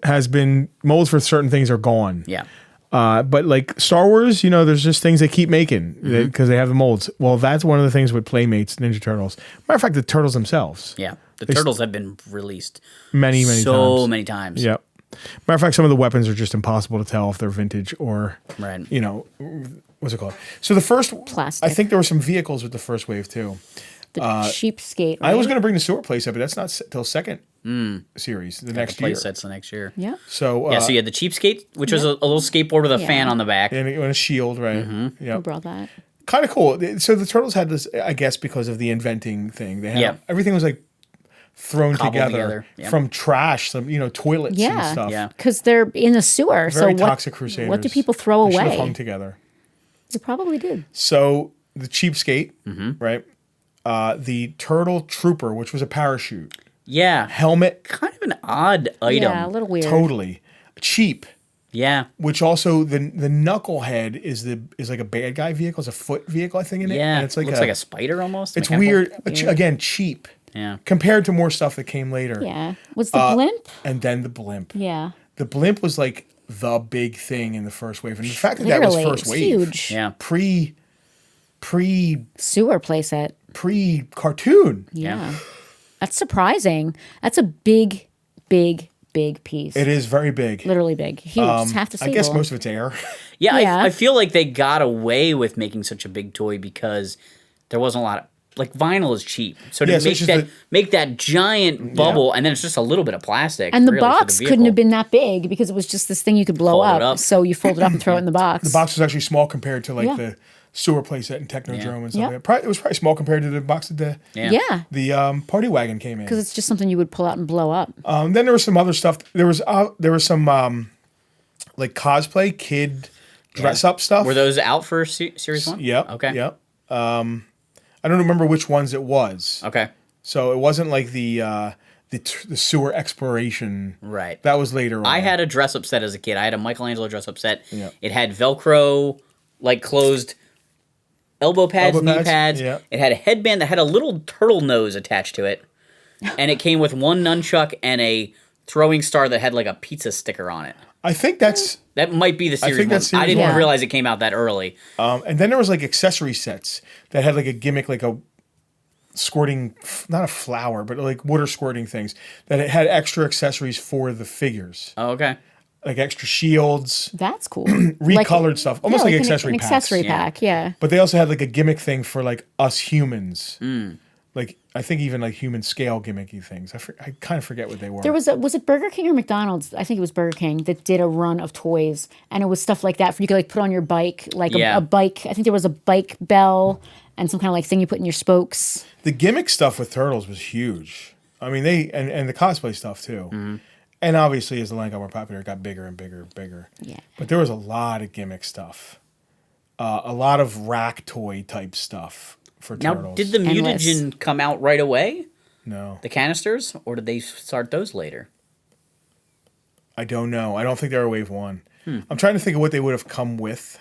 for certain things are gone. Yeah. But like Star Wars, there's just things they keep making because they have the molds. Well, that's one of the things with Playmates, Ninja Turtles. Matter of fact, the Turtles themselves. Yeah. The turtles have been released Many times. so many times. Yep. Matter of fact, some of the weapons are just impossible to tell if they're vintage or, Right. what's it called? So the first, Plastic. I think there were some vehicles with the first wave too. The cheapskate. I was right? going to bring the sewer place up, but that's not till second series, the next The play year. sets the next year. Yeah. So, Yeah, so you had the cheapskate, which was a little skateboard with a fan Yeah. on the back. and a shield, right? Who Yep. brought that? Kind of cool. So the Turtles had this, I guess, because of the inventing thing. They had Yeah. everything was like thrown Cobbled together, together, yeah. from trash, some toilets and Yeah. stuff. Yeah. Because they're in a sewer. Very so toxic crusaders. what do people throw They should have away? hung together. They probably did. So the cheapskate, Mm-hmm. right? The Turtle Trooper, which was a parachute, Yeah. helmet, Kind of an odd item. Yeah, a little weird. totally cheap. Yeah. Which also the Knucklehead is like a bad guy vehicle. It's a foot vehicle, I think, in it. Yeah. And it's like looks like a spider almost. It's mechanical. weird. Again, cheap. Yeah. Compared to more stuff that came later. Yeah. Was the blimp? And then the blimp. Yeah. The blimp was like the big thing in the first wave. And the fact that that was Literally. first It's wave. huge. Yeah. Pre Sewer playset. cartoon. Yeah. That's surprising. That's a big, big, big piece. It is very big. Literally big. Huge. It's half the I table. guess most of it's air. Yeah, Yeah. I feel like they got away with making such a big toy because there wasn't a lot of like vinyl is cheap. So to Yeah, so it's just make that giant bubble and then it's just a little bit of plastic. And the really, for box the couldn't have vehicle. been that big because it was just this thing you could blow Fold it up. up. So you fold it up and throw it in the box. The box was actually small compared to like Yeah. the sewer playset and Technodrome and stuff Yeah. like that. It was probably small compared to the box that Yeah. Yeah. party wagon came in. Because it's just something you would pull out and blow up. Then there was some other stuff. There was some like cosplay kid dress up stuff. Were those out for series 1? Yep. Okay. Yep. I don't remember which ones it was. Okay. So it wasn't like the sewer exploration. Right. That was later on. I had a dress up set as a kid. I had a Michelangelo dress up set. Yeah. It had Velcro, like closed elbow pads, Elbow knee pads, pads. yeah. It had a headband that had a little turtle nose attached to it. And it came with one nunchuck and a throwing star that had like a pizza sticker on it. I think that's. That might be the series think one. that's series I didn't one. realize it came out that early. And then there was like accessory sets that had like a gimmick, like a squirting, not a flower, but like water squirting things that it had extra accessories for the figures, Oh, okay. like extra shields, That's cool. recolored stuff, almost like an accessory an packs. accessory Yeah. pack, yeah. But they also had like a gimmick thing for like us humans. Hmm. Like I think even like human scale gimmicky things. I kind of forget what they were. There was it Burger King or McDonald's? I think it was Burger King that did a run of toys, and it was stuff like that. For you could like put on your bike, like Yeah. a bike. I think there was a bike bell and some kind of like thing you put in your spokes. The gimmick stuff with Turtles was huge. I mean, and the cosplay stuff too. Mm-hmm. And obviously, as the line got more popular, it got bigger and bigger and bigger. Yeah. But there was a lot of gimmick stuff, a lot of rack toy type stuff for Now, Turtles. did the Endless. mutagen come out right away? No, The canisters? Or did they start those later? I don't know. I don't think they were Wave 1. Hmm. I'm trying to think of what they would have come with.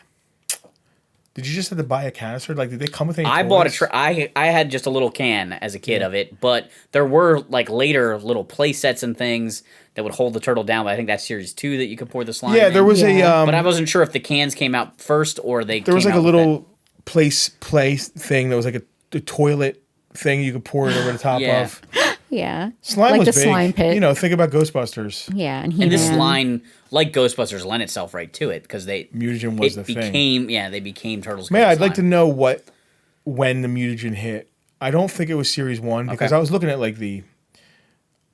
Did you just have to buy a canister? Like, did they come with any I toys? bought I had just a little can as a kid of it, but there were like later little play sets and things that would hold the turtle down. But I think that's series 2 that you could pour the slime. Yeah, there was Yeah. But I wasn't sure if the cans came out first or they. there was came like a out with little play thing that was like a toilet thing you could pour it over the top Yeah. of. Yeah. Slime like was the big. slime pit. You know, think about Ghostbusters. Yeah, and And this He-Man. line, like Ghostbusters, lent itself right to it because Mutagen was the thing. They became turtles. Man, Go I'd like to Slime. know when the mutagen hit. I don't think it was series 1 because Okay. I was looking at like the,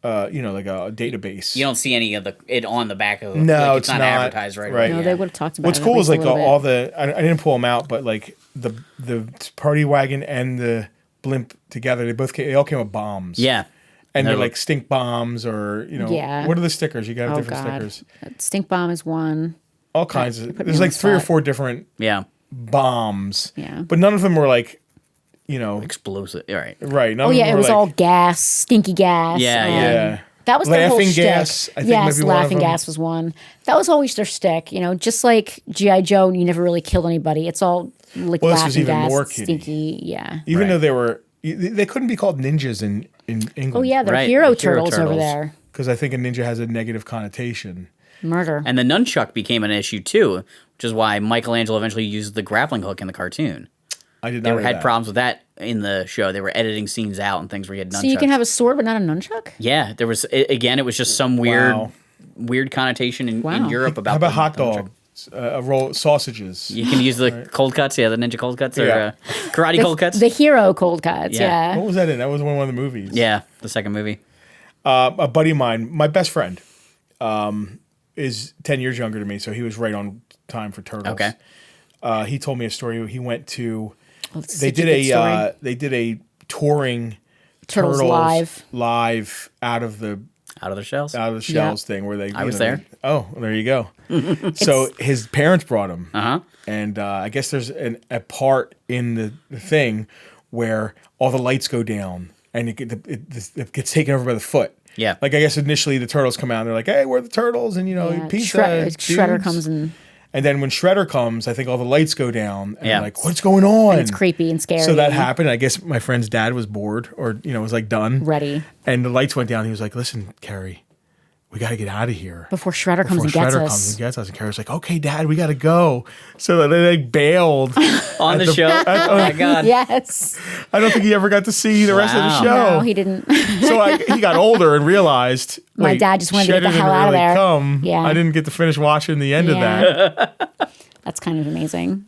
like a database. You don't see any of it on the back of. No, like, it's not not. advertised right. Right. away. No, Yeah. they would have talked about What's it. cool at is least like a little all bit. I didn't pull them out, but like the party wagon and the blimp together, they all came with bombs. Yeah. And they're They're like stink bombs or Yeah. what are the stickers? You got Oh, different God. stickers. Stink bomb is one. All kinds of. put me There's on like the 3 or spot. 4 different Yeah. bombs. Yeah. But none of them were like, Explosive. All right. right. None Oh of yeah, them it were was like, all gas, stinky gas. Yeah, and yeah. That was their whole Laughing shtick. gas, I think yes, might be one of laughing them. gas was one. That was always their stick. Just like GI Joe, you never really killed anybody. It's all like Well, this laughing was even gas, more kiddie. stinky. Yeah. Even Right. though they couldn't be called ninjas in England. Oh yeah, they're Right, hero the hero turtles over turtles. there. Because I think a ninja has a negative connotation. Murder. And the nunchuck became an issue too, which is why Michelangelo eventually used the grappling hook in the cartoon. I did They not know had that. problems with that in the show. They were editing scenes out and things where you had nunchucks. So you can have a sword but not a nunchuck? Yeah, there was again. It was just some weird connotation in Wow. Europe about. How about the hot nunchuck. dog? A roll sausages. You can use the cold cuts, the ninja cold cuts or Yeah. karate cold cuts. The hero cold cuts, Yeah. yeah. What was that in? That was one of the movies. Yeah, the second movie. A buddy of mine, my best friend, is 10 years younger than me, so he was right on time for Turtles. Okay. He told me a story. He went to. It's They such a did good story. they did a touring Turtles live. out of the Out of their shells. shells thing where they. I was there. Oh, there you go. So his parents brought him. Uh-huh. And I guess there's a part in the thing where all the lights go down and it gets taken over by the foot. Yeah. Like I guess initially the turtles come out and they're like, "Hey, we're the turtles," and Yeah, pizza. Shredder dudes. comes in. And then when Shredder comes, I think all the lights go down and Yeah. they're like, "What's going on?" It's creepy and scary. So that happened. I guess my friend's dad was bored or was like done. Ready. And the lights went down. He was like, "Listen, Carrie, we got to get out of here." Before Shredder comes and Before gets Shredder us. comes and gets us. And Carrie's like, "Okay, Dad, we got to go." So they like bailed. On the show. Oh my god. Yes. I don't think he ever got to see the rest of the Wow. show. No, he didn't. So he got older and realized My wait, dad just wanted to get Shredder the hell didn't out of really there. Come. Yeah. I didn't get to finish watching the end of Yeah. that. That's kind of amazing.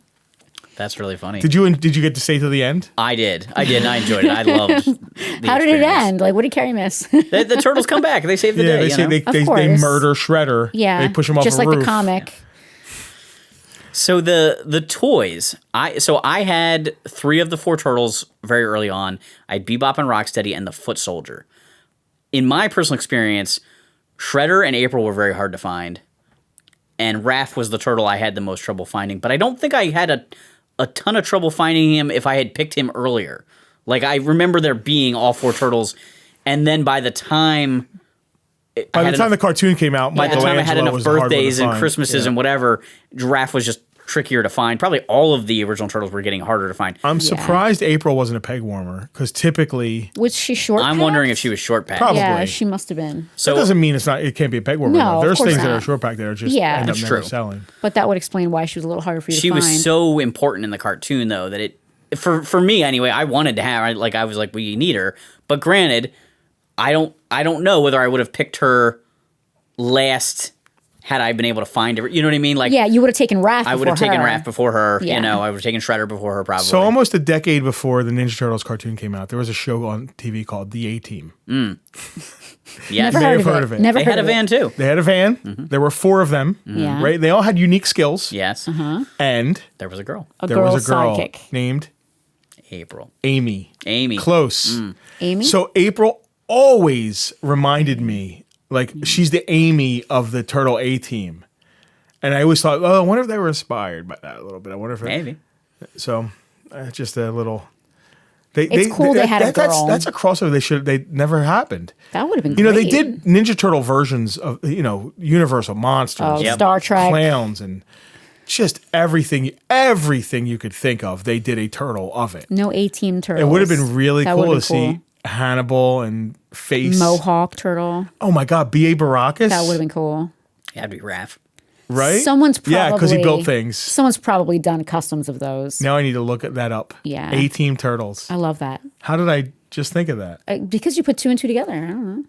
That's really funny. Did you get to stay to the end? I did. I enjoyed it. I loved. The How did it experience. end? Like, what did Carrie miss? The turtles come back. They save the Yeah, day. they say you know? they course. murder Shredder. Yeah. They push him off just a like roof. the comic. So the toys, I had 3 of the 4 turtles very early on. I had Bebop and Rocksteady and the Foot Soldier. In my personal experience, Shredder and April were very hard to find, and Raph was the turtle I had the most trouble finding. But I don't think I had a ton of trouble finding him if I had picked him earlier. Like I remember there being all 4 turtles, and then by the time the cartoon came out, by the time I had Michelangelo enough was the hard one to birthdays and find. Christmases Yeah. and whatever, Giraffe was just trickier to find. Probably all of the original turtles were getting harder to find. I'm surprised April wasn't a peg warmer because typically Was she short? I'm wondering if she was short packed. Probably. Yeah, she must have been. that So doesn't mean it can't be a peg warmer. No, though. of There's course things that not. are short pack that are just Yeah. end up That's never true. selling. But that would explain why she was a little harder for you she to find. was so important in the cartoon, though, that it for me anyway. I wanted to have I was like, we need her. But granted, I don't know whether I would have picked her last had I been able to find her. You know what I mean? Like, Yeah, you would have taken Raph I would have before taken her. Raph before her. Yeah. You know, I would have taken Shredder before her probably. So almost a decade before the Ninja Turtles cartoon came out, there was a show on TV called The A-Team. yes, Never may heard have of heard it. of it. Never they heard had a of it. van too. They had a van. There were 4 of them. Yeah. Right? They all had unique skills. Yes, And there was a girl, A there girl was a girl sidekick. named April, Amy. Amy. Close. Amy? So April always reminded me, like, she's the Amy of the Turtle A-Team. And I always thought, I wonder if they were inspired by that a little bit. I wonder if Maybe. So, just a little. It's cool they had a girl. That's a crossover. They never happened. That would have been You know, great. they did Ninja Turtle versions of Universal Monsters, Oh, Yep. Star Trek. clowns, and just everything you could think of. They did a turtle of it. No A-Team turtles. It would have been really That cool would've to been see Hannibal and Face. Mohawk turtle. Oh my God, B.A. Baracus. That would have been cool. Yeah, that'd be Raph. Right? Someone's probably... Yeah, because he built things. Someone's probably done customs of those. Now I need to look that up. Yeah. A-Team Turtles. I love that. How did I just think of that? Because you put 2 and 2 together. I don't know.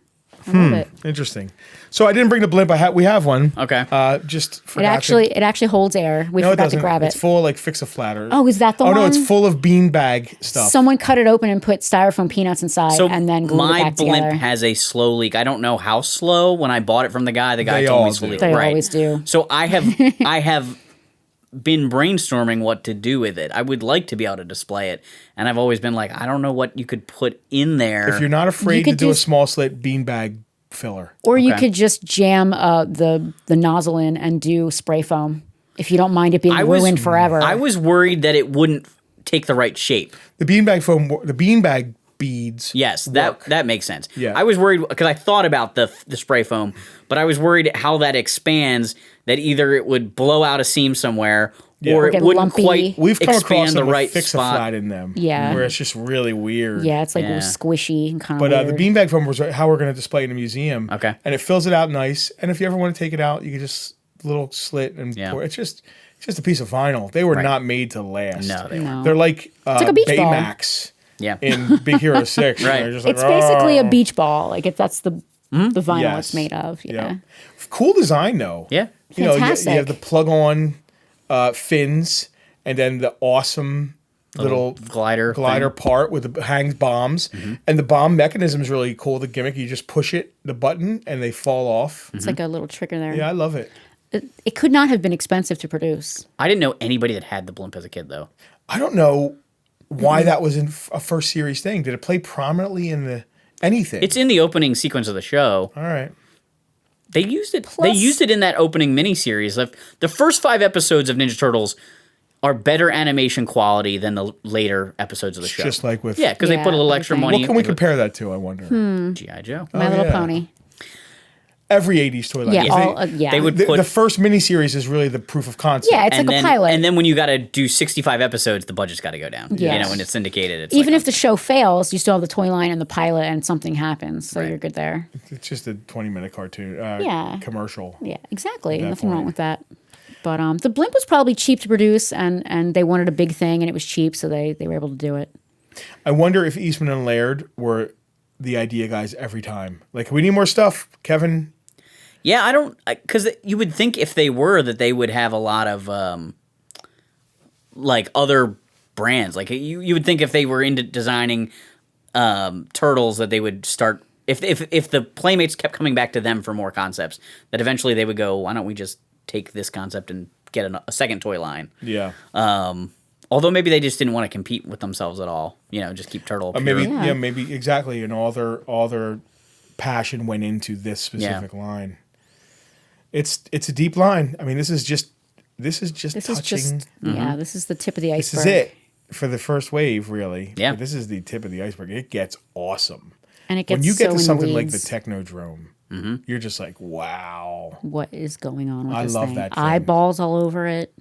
I love it. Interesting. So I didn't bring the blimp. We have one. Okay. Just It forgot actually holds air. We No, it forgot to doesn't. grab it. It's full of like fix-a-flatter. Oh, is that the Oh one? no, it's full of beanbag stuff. Someone cut it open and put styrofoam peanuts inside So and then glued it my back blimp together. has a slow leak. I don't know how slow. When I bought it from the guy They told all me it's do. leak. They right. always do. So I have been brainstorming what to do with it. I would like to be able to display it, and I've always been like, I don't know what you could put in there. If you're not afraid to could do a do- small slit beanbag filler. Or you Okay. could just jam the nozzle in and do spray foam if you don't mind it being ruined forever. I was worried that it wouldn't take the right shape. The beanbag foam, the beanbag beads. Yes, work. that makes sense. Yeah. I was worried because I thought about the spray foam, but I was worried how that expands. That either it would blow out a seam somewhere, or Or it get wouldn't lumpy. quite We've come across expand them the with right fix-a-flat spot. in them. Yeah. Where it's just really weird. yeah, it's like Yeah. squishy and kind of But weird. the beanbag foam was how we're going to display it in a museum. Okay. And it fills it out nice. And if you ever want to take it out, you can just little slit and Yeah. pour. It's just a piece of vinyl. They were Right. not made to last. No, they No. weren't. They're like, like a beach ball. Baymax Yeah. in Big Hero 6. Right. They're just like, It's basically a "Oh." beach ball. Like that's the vinyl Yes. it's made of. Yeah. Cool design though. Yeah. You know, you Fantastic. have the plug-on fins, and then the awesome little glider thing. part with the hangs bombs, and the bomb mechanism is really cool. The gimmick, you just push the button, and they fall off. It's like a little trigger there. Yeah, I love it. It could not have been expensive to produce. I didn't know anybody that had the blimp as a kid though. I don't know why that was in a first series thing. Did it play prominently in the anything? It's in the opening sequence of the show. All right. They used it. They used it in that opening miniseries. The first 5 episodes of Ninja Turtles are better animation quality than the later episodes of the show. Just like with yeah, because they Yeah, put a little extra everything. money. What can we into compare that to? I wonder. G.I. Joe. My Little yeah. Pony. Every '80s toy line. Yeah, They- They would the, put the first miniseries is really the proof of concept. Yeah, it's and like then, a pilot. And then when you got to do 65 episodes, the budget's got to go down. You Yes. know, when it's syndicated, it's Even like, if the show fails, you still have the toy line and the pilot, and something happens, so you're good there. It's just a 20-minute cartoon. Yeah. Commercial. Yeah, exactly. that Nothing wrong point. with that. But the blimp was probably cheap to produce, and they wanted a big thing, and it was cheap, so they were able to do it. I wonder if Eastman and Laird were the idea guys every time. Like, we need more stuff, Kevin. yeah, I don't, because you would think if they were that they would have a lot of like other brands. Like you would think if they were into designing turtles that they would start. If the Playmates kept coming back to them for more concepts, that eventually they would go, why don't we just take this concept and get a second toy line? Yeah. Although maybe they just didn't want to compete with themselves at all. You know, just keep Turtle. Maybe pure. yeah, maybe exactly. And all their passion went into this specific line. It's a deep line. I mean, this is just This touching. is just this is the tip of the This iceberg. is it for the first wave, really. Yeah. But this is the tip of the iceberg. It gets awesome. And it gets When you get so to in something the like the weeds. Technodrome, you're just like, wow, What is going on with I this love thing? that thing. Eyeballs all over it.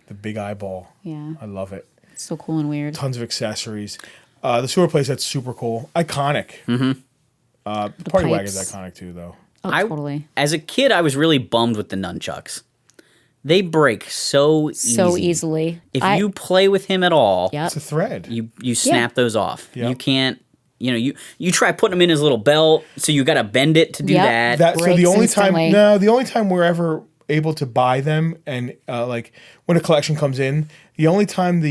the big eyeball. Yeah, I love it. it's so cool and weird. Tons of accessories. The sewer place, that's super cool. Iconic. The party wagon's pipes. iconic too, though. Oh, totally. As a kid, I was really bummed with the nunchucks. They break so Easily. If you play with him at all, Yep. It's a thread. you snap those off. Yep. You can't. You know, you try putting them in his little belt, so you got to bend it to do Yep. that. So breaks the only instantly. the only time we're ever able to buy them, and like when a collection comes in, the only time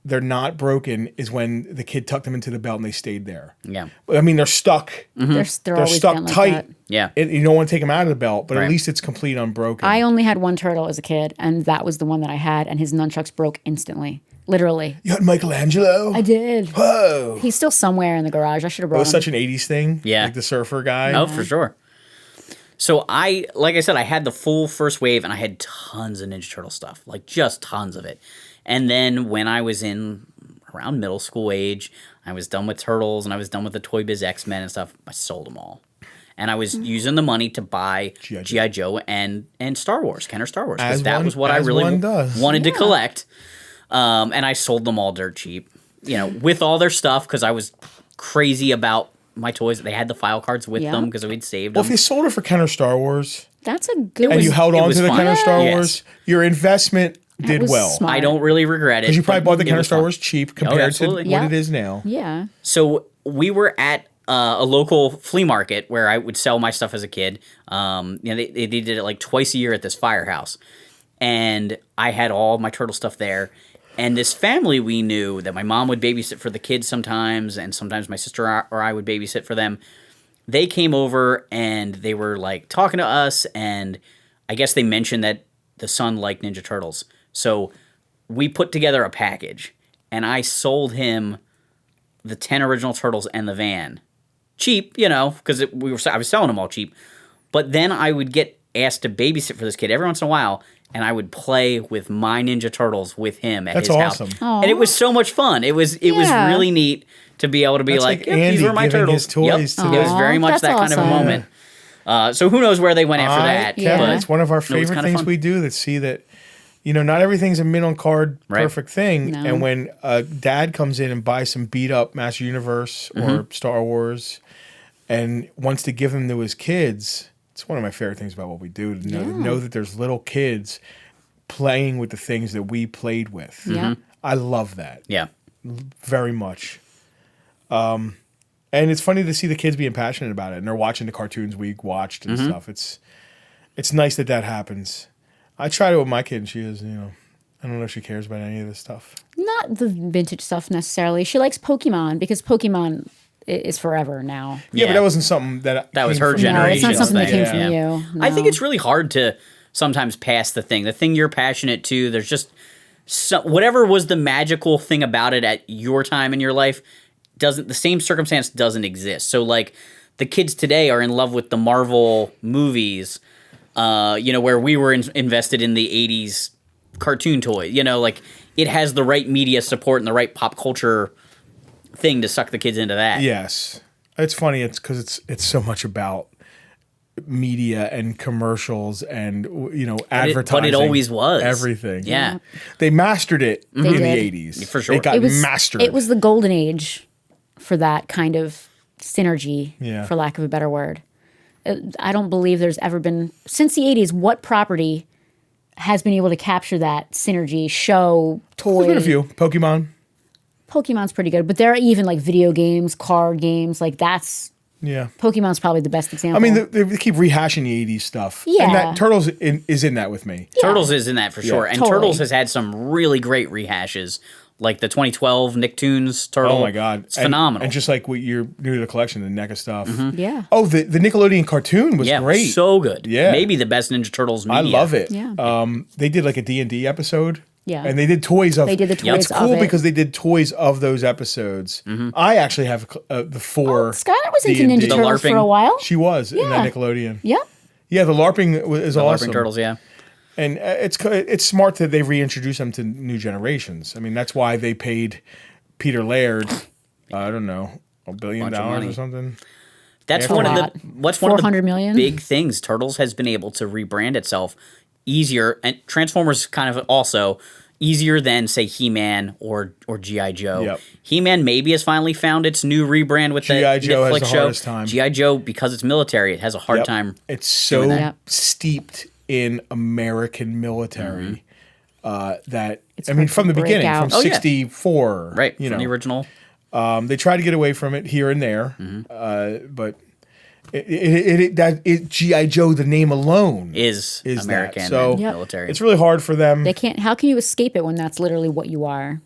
they're not broken is when the kid tucked them into the belt and they stayed there. Yeah. I mean, they're stuck. They're They're always stuck been like tight. that. Yeah. You don't want to take them out of the belt, but Right. at least it's complete unbroken. I only had one turtle as a kid, and that was the one that I had, and his nunchucks broke instantly. Literally. You had Michelangelo? I did. Whoa. He's still somewhere in the garage. I should have It brought was him. such an 80s thing. Yeah. Like the surfer guy. Oh, for sure. So like I said, I had the full first wave, and I had tons of Ninja Turtle stuff, like just tons of it. And then when I was in around middle school age, I was done with Turtles, and I was done with the Toy Biz X-Men and stuff. I sold them all. and I was using the money to buy G.I. Joe and Star Wars, Kenner Star Wars, because that was what I really wanted to collect. And I sold them all dirt cheap, with all their stuff, because I was crazy about my toys. They had the file cards with them because we'd saved them. Well, if you sold it for Kenner Star Wars, that's a good. And you held on to the fun. Kenner Star Wars, your investment did well. Smart. I don't really regret it. Because you probably bought the Kenner Star Wars cheap compared to what it is now. Yeah. So we were at a local flea market where I would sell my stuff as a kid. They did it like twice a year at this firehouse. And I had all my turtle stuff there. And this family we knew that my mom would babysit for the kids sometimes, and sometimes my sister or I would babysit for them. They came over and they were like talking to us, and I guess they mentioned that the son liked Ninja Turtles. So we put together a package, and I sold him the 10 original Turtles and the van. Cheap, because I was selling them all cheap. But then I would get asked to babysit for this kid every once in a while, and I would play with my Ninja Turtles with him at his house. That's awesome. Aww. And it was so much fun. It was really neat to be able to be like yep, these were my giving turtles. his toys to It was very much that kind of a moment. So who knows where they went after that. Kevin, it's one of our kinda favorite things fun. we do that see that, not everything's a mint on card perfect thing. No. And when dad comes in and buys some beat up Master Universe or Star Wars and wants to give them to his kids, it's one of my favorite things about what we do, to know that there's little kids playing with the things that we played with. Yeah. I love that. Yeah. Very much. And it's funny to see the kids being passionate about it, and they're watching the cartoons we watched and stuff. It's nice that happens. I try to with my kid, and she is, I don't know if she cares about any of this stuff. Not the vintage stuff necessarily. She likes Pokemon because Pokemon is forever now. Yeah, but that wasn't something that was came her from No, it's generation. not something that came thing. from Yeah. you. I think No. it's really hard to sometimes pass the thing you're passionate to. There's just whatever was the magical thing about it at your time in your life, the same circumstance doesn't exist. So like the kids today are in love with the Marvel movies, where we were invested in the 80s cartoon toy. Like it has the right media support and the right pop culture thing to suck the kids into that. Yes. It's funny. It's because it's so much about media and commercials and advertising. But it always was. Everything. Yeah. They mastered it in did. the 80s. For sure. It got It was mastered. It was the golden age for that kind of synergy, Yeah. for lack of a better word. I don't believe there's ever been, since the 80s, what property has been able to capture that synergy, show, toy? There's been a few. Pokemon. Pokemon's pretty good, but there are even like video games, card games, like that's, Yeah. Pokemon's probably the best example. I mean, they keep rehashing the 80s stuff. Yeah. And that Turtles is in that with me. Turtles is in that for sure. And totally. Turtles has had some really great rehashes. Like the 2012 Nicktoons Turtle. Oh my God. It's phenomenal. And just like what you're new to the collection, the Neca stuff. yeah. Oh, the Nickelodeon cartoon was great. so good. Yeah. Maybe the best Ninja Turtles media. I love it. Yeah. They did like a D&D episode. Yeah. And they did toys of. They did the toys It's of cool it. because they did toys of those episodes. I actually have the 4. Skylar was into D&D. Ninja Turtles for LARPing. a while. She was in that Yeah. Nickelodeon. Yeah. Yeah, the LARPing is The awesome. LARPing Turtles, yeah. And it's smart that they reintroduce them to new generations. I mean, that's why they paid Peter Laird, I don't know, $1 billion money. or something. That's After one of that. the what's one of the 400 million? big things. Turtles has been able to rebrand itself easier, and Transformers kind of also easier than say He-Man or G.I. Joe. Yep. He-Man maybe has finally found its new rebrand with the G.I. Joe has Netflix the show. hardest time. G.I. Joe, because it's military, it has a hard Yep. time. It's so doing that. steeped in American military that It's I mean, hard from to the break beginning, out. from Oh, yeah. '64, Right, You from know, the original. they try to get away from it here and there, but GI Joe, the name alone Is that. American So and Yep. military. it's really hard for them. They can't, how can you escape it when that's literally what you are?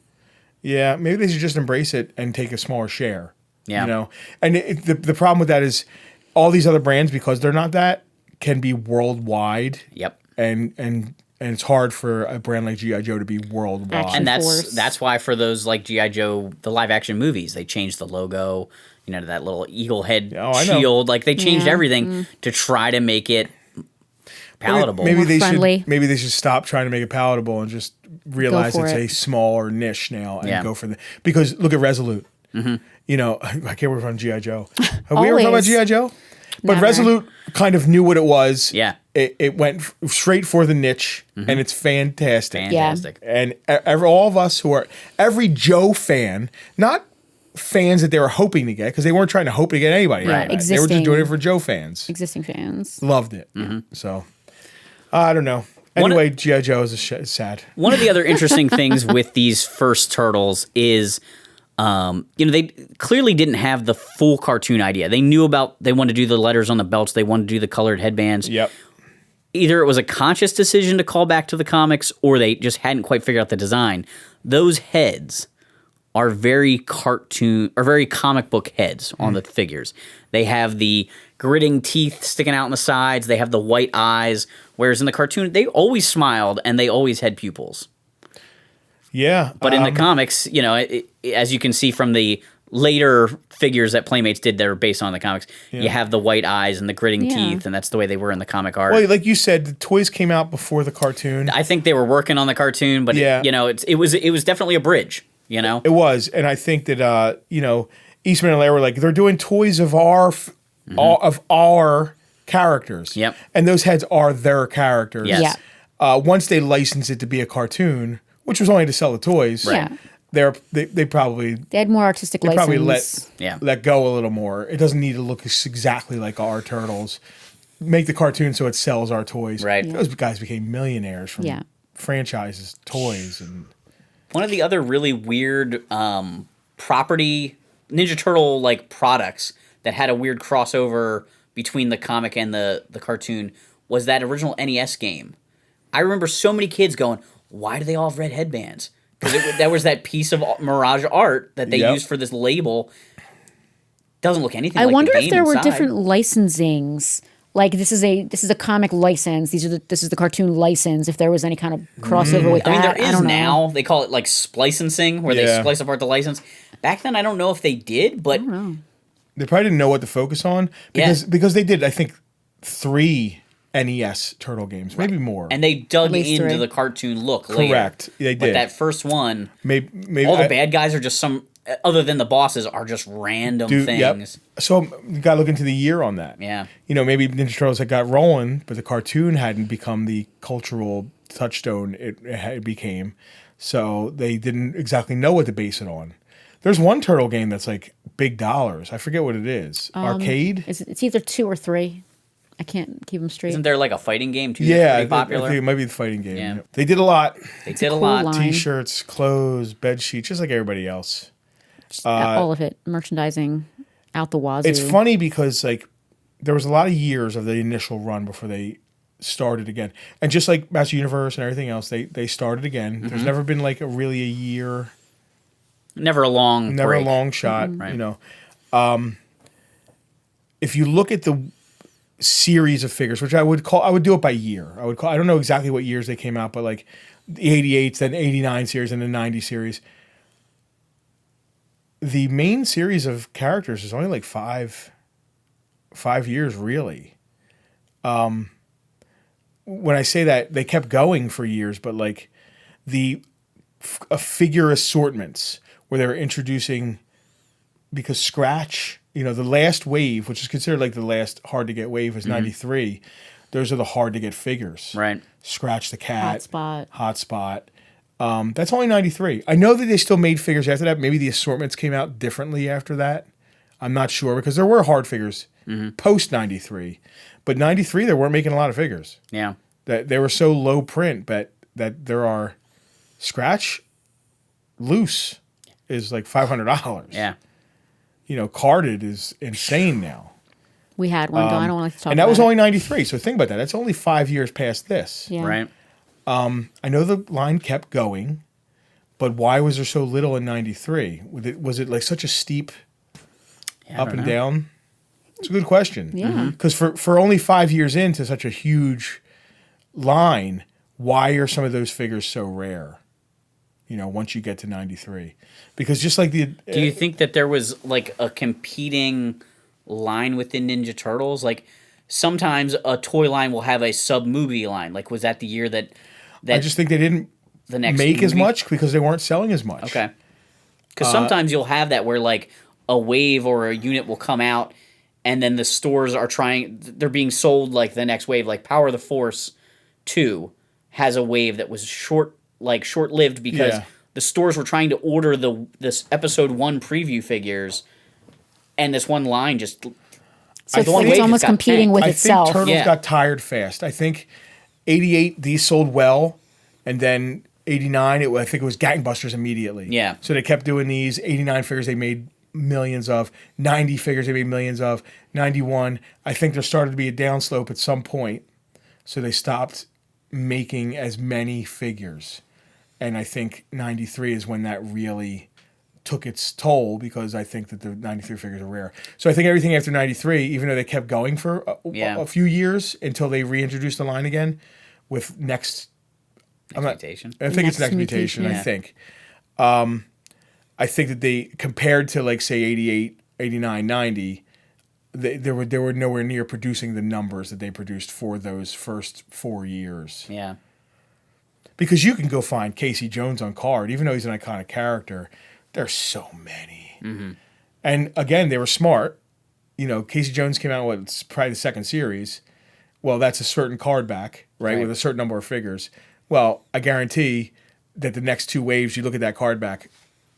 Yeah, maybe they should just embrace it and take a smaller share. Yeah. You know, and the problem with that is all these other brands, because they're not that, can be worldwide. Yep. And it's hard for a brand like GI Joe to be worldwide. Action And Force. that's why for those like G.I. Joe, the live action movies, they changed the logo, to that little eagle head Oh, I know. shield. Like they changed Yeah. everything to try to make it palatable. Maybe More they friendly. should. Maybe they should stop trying to make it palatable and just realize for it's a it. smaller niche now and Yeah. go for the. Because look at Resolute. You know, I can't work on GI Joe. Have we ever talked about Always. GI Joe? But Never. Resolute kind of knew what it was. Yeah. It went straight for the niche, and it's fantastic. Fantastic. And all of us who are, every Joe fan, not fans that they were hoping to get, because they weren't trying to hope to get anybody. Right. Out of that. They were just Existing. doing it for Joe fans. Existing fans. Loved it. So, I don't know. Anyway, G.I. Joe is sad. One of the other interesting things with these first Turtles is, they clearly didn't have the full cartoon idea. They knew they wanted to do the letters on the belts. They wanted to do the colored headbands. Yep. Either it was a conscious decision to call back to the comics, or they just hadn't quite figured out the design. Those heads are very comic book heads on the figures. They have the gritting teeth sticking out on the sides. They have the white eyes. Whereas in the cartoon, they always smiled and they always had pupils. Yeah. But in the comics, as you can see from the later figures that Playmates did that are based on the comics, you have the white eyes and the gritting teeth, and that's the way they were in the comic art. Well, like you said, the toys came out before the cartoon. I think they were working on the cartoon, but it was definitely a bridge. It was, and I think that Eastman and Laird were like, they're doing toys of our characters. Yep. And those heads are their characters. Yes. Yeah. Once they licensed it to be a cartoon, which was only to sell the toys. Right. They probably had more artistic license. probably Yeah. let go a little more. It doesn't need to look exactly like our Turtles. Make the cartoon so it sells our toys. Right. Those guys became millionaires from Yeah. franchises, toys, and One of the other really weird property Ninja Turtle like products that had a weird crossover between the comic and the cartoon was that original NES game. I remember so many kids going, "Why do they all have red headbands?" Because there was that piece of Mirage art that they used for this label. Doesn't look anything. I like wonder the if game there were inside. different licensings. Like this is a comic license. This is the cartoon license. If there was any kind of crossover with that, I mean, there is don't know. now. They call it like splicing, where they splice apart the license. Back then, I don't know if they did, but they probably didn't know what to focus on because they did, I think, 3 NES Turtle games, maybe more. and they dug least into 3. the cartoon look. Correct. Later. They But did. that first one, maybe all the bad guys are just some. Other than the bosses, are just random things. So you got to look into the year on that. Yeah. Maybe Ninja Turtles had got rolling, but the cartoon hadn't become the cultural touchstone it became. So they didn't exactly know what to base it on. There's one Turtle game that's like big dollars. I forget what it is. Arcade? It's either 2 or 3. I can't keep them straight. Isn't there like a fighting game too? Yeah, that's I pretty popular. think it might be the fighting game. Yeah. They did a lot. They did a cool lot. line. T-shirts, clothes, bed sheets, just like everybody else. All of it, merchandising out the wazoo. It's funny because like there was a lot of years of the initial run before they started again, and just like Master Universe and everything else, they started again. Mm-hmm. There's never been like a year, Never a long never break. a long shot. Right. If you look at the series of figures, which I would do it by year. I don't know exactly what years they came out, but like the 88s, then 89 series, and the 90 series. The main series of characters is only like five years, really. When I say that, they kept going for years, but like the figure assortments where they were introducing, because Scratch, the last wave, which is considered like the last hard to get wave, was 93. Those are the hard to get figures. Right. Scratch the Cat. Hotspot. That's only 93. I know that they still made figures after that. Maybe the assortments came out differently after that. I'm not sure, because there were hard figures post 93. But 93, they weren't making a lot of figures. Yeah. That they were so low print, but that there are Scratch loose is like $500. Yeah. Carded is insane now. We had one. I don't want to talk about it. And that was only 93. So think about that. That's only 5 years past this. Yeah. Right. I know the line kept going, but why was there so little in 93? Was it like such a steep up and down? It's a good question. Yeah. Because for only 5 years into such a huge line, why are some of those figures so rare? Once you get to 93. Because just like Do you think that there was like a competing line within Ninja Turtles? Like sometimes a toy line will have a sub-movie line. Like was that the year that I just think they didn't the next make as movie? much because they weren't selling as much. Okay. Because sometimes you'll have that where like a wave or a unit will come out and then the stores are they're being sold like the next wave, like Power of the Force 2 has a wave that was short-lived because the stores were trying to order this episode 1 preview figures, and this one line just So it's almost competing with itself. I think Turtles got tired fast. I think 88 these sold well, and then 89 I think it was gangbusters immediately. Yeah. So they kept doing these. 89 figures they made millions of. 90 figures they made millions of. 91 I think there started to be a downslope at some point, so they stopped making as many figures, and I think 93 is when that really took its toll, because I think that the 93 figures are rare. So I think everything after 93, even though they kept going for a few years until they reintroduced the line again with Next Mutation. I think it's Next Mutation, I think. I think that they, compared to like say 88, 89, 90, they were nowhere near producing the numbers that they produced for those first 4 years. Yeah. Because you can go find Casey Jones on card, even though he's an iconic character. There's so many. Mm-hmm. And again, they were smart. You know, Casey Jones came out with it's probably the second series. Well, that's a certain card back, right? With a certain number of figures. Well, I guarantee that the next 2 waves, you look at that card back,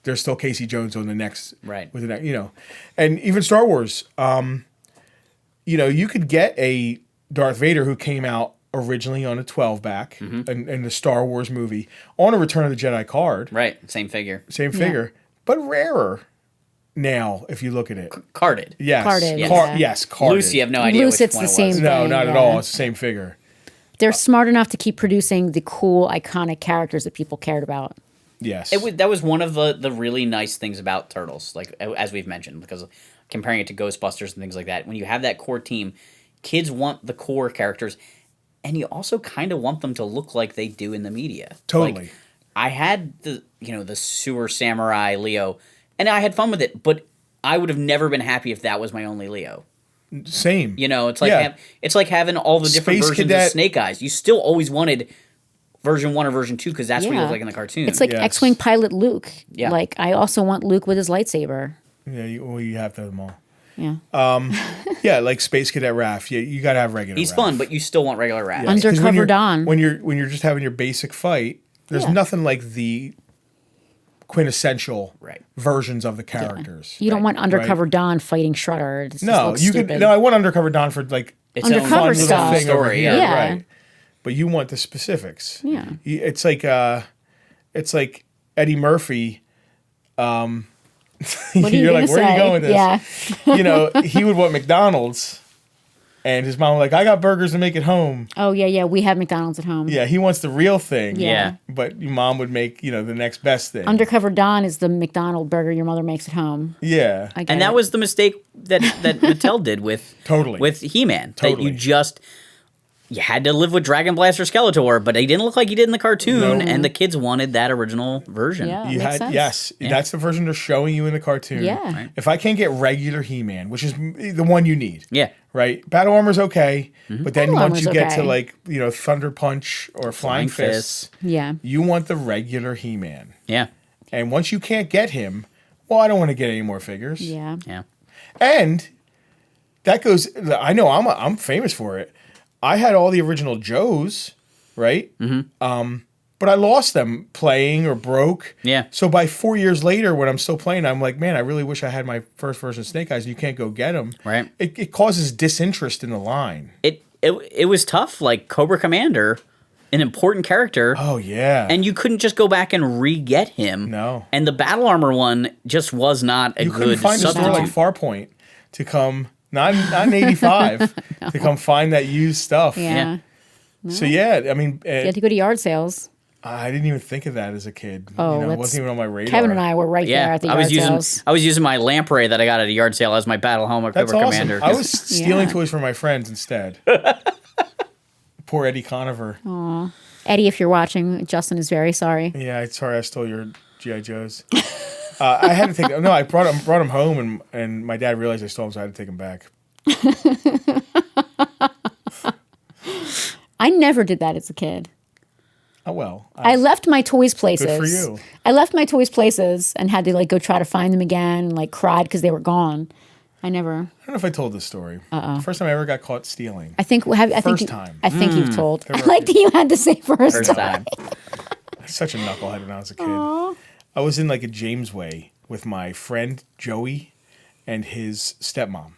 there's still Casey Jones on the next. Right. With the next, you know. And even Star Wars, you know, you could get a Darth Vader who came out originally on a 12 back in the Star Wars movie on a Return of the Jedi card. Right. Same figure. Same figure. But rarer now, if you look at it. Carded. Yes. Carded, Yes, carded. Loose, you have no idea Loose, which it's one the it same was. No, thing, not at all. It's the same figure. They're smart enough to keep producing the cool, iconic characters that people cared about. Yes. That was one of the really nice things about Turtles, like as we've mentioned, because comparing it to Ghostbusters and things like that, when you have that core team, kids want the core characters, and you also kind of want them to look like they do in the media. Totally. Like, I had the sewer samurai Leo, and I had fun with it, but I would have never been happy if that was my only Leo. Same. You know, it's like it's like having all the different Space versions Cadet. of Snake Eyes. You still always wanted version 1 or version 2 because that's what he looked like in the cartoon. It's like Yes. X-Wing pilot Luke. Yeah. Like, I also want Luke with his lightsaber. Yeah, you have to have them all. Yeah. Yeah, like Space Cadet Raph. Yeah, you got to have regular He's Raph. fun, but you still want regular Raph. Yes, 'cause when Undercover you're- Don. When you're just having your basic fight, there's nothing like the quintessential versions of the characters. You don't want Undercover Don fighting Shredder. It just No, looks you stupid. could. No, I want Undercover Don for like It's Undercover own fun stuff. little thing over story. here, Yeah. right? But you want the specifics. Yeah. It's like Eddie Murphy. What are you You're gonna like, where are you say? going with this? Yeah. You know, he would want McDonald's, and his mom was like, I got burgers to make at home. Oh, yeah. We have McDonald's at home. Yeah, he wants the real thing. Yeah. But your mom would make, the next best thing. Undercover Don is the McDonald burger your mother makes at home. Yeah. I get And that it. was the mistake that Mattel did with Totally. with He-Man. Totally. That you had to live with Dragon Blaster Skeletor, but he didn't look like he did in the cartoon, and the kids wanted that original version. Yeah. You makes had sense. yes, that's the version they're showing you in the cartoon. Yeah. Right. If I can't get regular He-Man, which is the one you need. Yeah. Right. Battle Armor's okay, but then Battle once Armor's you get to okay. like Thunder Punch or Flying Fists, Yeah. you want the regular He-Man. Yeah. And once you can't get him, well, I don't want to get any more figures. Yeah. Yeah. And that goes. I know I'm famous for it. I had all the original Joes, right? Mm-hmm. But I lost them playing or broke. Yeah. So by 4 years later, when I'm still playing, I'm like, man, I really wish I had my first version of Snake Eyes. And you can't go get them. Right. It causes disinterest in the line. It was tough. Like Cobra Commander, an important character. Oh yeah. And you couldn't just go back and re-get him. No. And the Battle Armor one just was not a you couldn't good find a store substitute. like Farpoint to come. Not in '85 to come find that used stuff. Yeah. So yeah, I mean, You had to go to yard sales. I didn't even think of that as a kid. Oh, it wasn't even on my radar. Kevin and I were right there Yeah, at the I yard was sales. using my lamprey that I got at a yard sale as my battle helmet That's Cobra awesome. Commander. I was stealing Yeah. toys from my friends instead. Poor Eddie Conover. Eddie, if you're watching, Justin is very sorry. Yeah, sorry I stole your GI Joes. I had to take. No, I brought him home, and my dad realized I stole them, so I had to take them back. I never did that as a kid. Oh well. I left my toys places. Good for you. I left my toys places and had to go try to find them again, cried because they were gone. I never. I don't know if I told this story. First time I ever got caught stealing. I think First time. I think you've told. I like that you had to say first time. Such a knucklehead when I was a kid. I was in like a Jamesway with my friend Joey and his stepmom.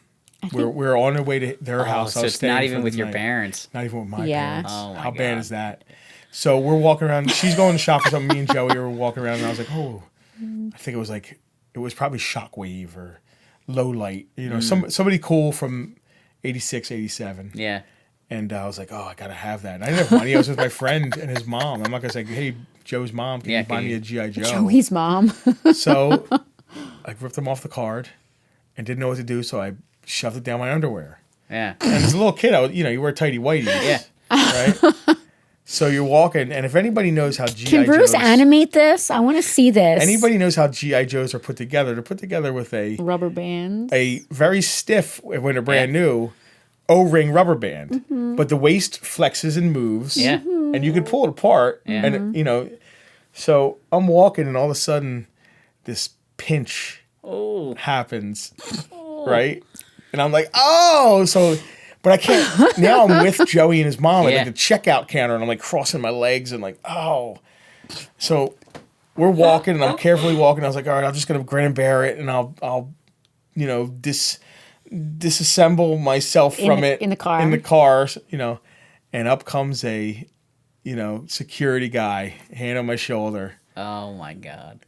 We're on our way to their house. So it's not even with your parents. Not even with my Yeah. parents. Oh, my How God. bad is that? So we're walking around. She's going to shop for something. Me and Joey were walking around, and I was like, oh, I think it was probably Shockwave or Low Light. You know, somebody cool from 86, 87. Yeah. And I was like, oh, I got to have that. And I didn't have money. I was with my friend and his mom. I'm not going to say, hey, Joe's mom, can you buy me a G.I. Joe? Joey's mom. So I ripped them off the card and didn't know what to do, so I shoved it down my underwear. Yeah. And as a little kid, you wear tighty whities. Yeah. Right? So you're walking, and if anybody knows how G.I. Can Bruce Joes... animate this? I want to see this. Anybody knows how G.I. Joes are put together, they're put together with a Rubber bands. a very stiff, when they're brand new, O-ring rubber band. But the waist flexes and moves. Yeah. And you can pull it apart. Yeah. And, so I'm walking, and all of a sudden, this pinch happens, right? And I'm like, oh! So... But I can't. Now I'm with Joey and his mom at like the checkout counter, and I'm like crossing my legs and like, oh. So we're walking, and I'm carefully walking. I was like, all right, I'm just gonna grin and bear it, and I'll disassemble myself from it in the car. And up comes a, security guy, hand on my shoulder. Oh my God.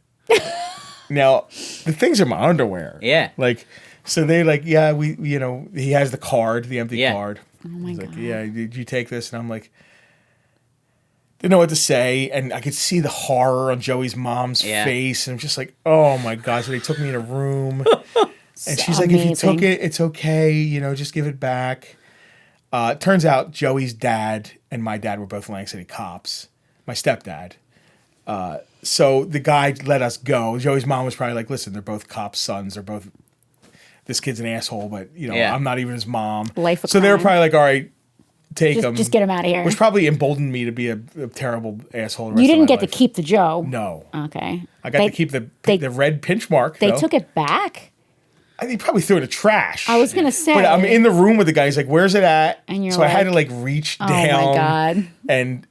Now the things are my underwear. Yeah. Like. So they he has the card, the empty card. Oh my God. Like, yeah, did you take this? And I'm like, didn't know what to say. And I could see the horror on Joey's mom's face. And I'm just like, oh my God. So they took me in a room. And she's like, if you took it, it's okay. Just give it back. It turns out Joey's dad and my dad were both Lang City cops. My stepdad. So the guy let us go. Joey's mom was probably like, listen, they're both cops' sons. They're both... This kid's an asshole, but I'm not even his mom. Life of so they were crime. probably like, all right, take him. Just get him out of here. Which probably emboldened me to be a terrible asshole. You didn't get to keep the Joe. No. Okay. I got to keep the red pinch mark. They took it back? He probably threw it in the trash. I was going to say. But I'm in the room with the guy. He's like, where's it at? And you're so I had to reach down. Oh my God. And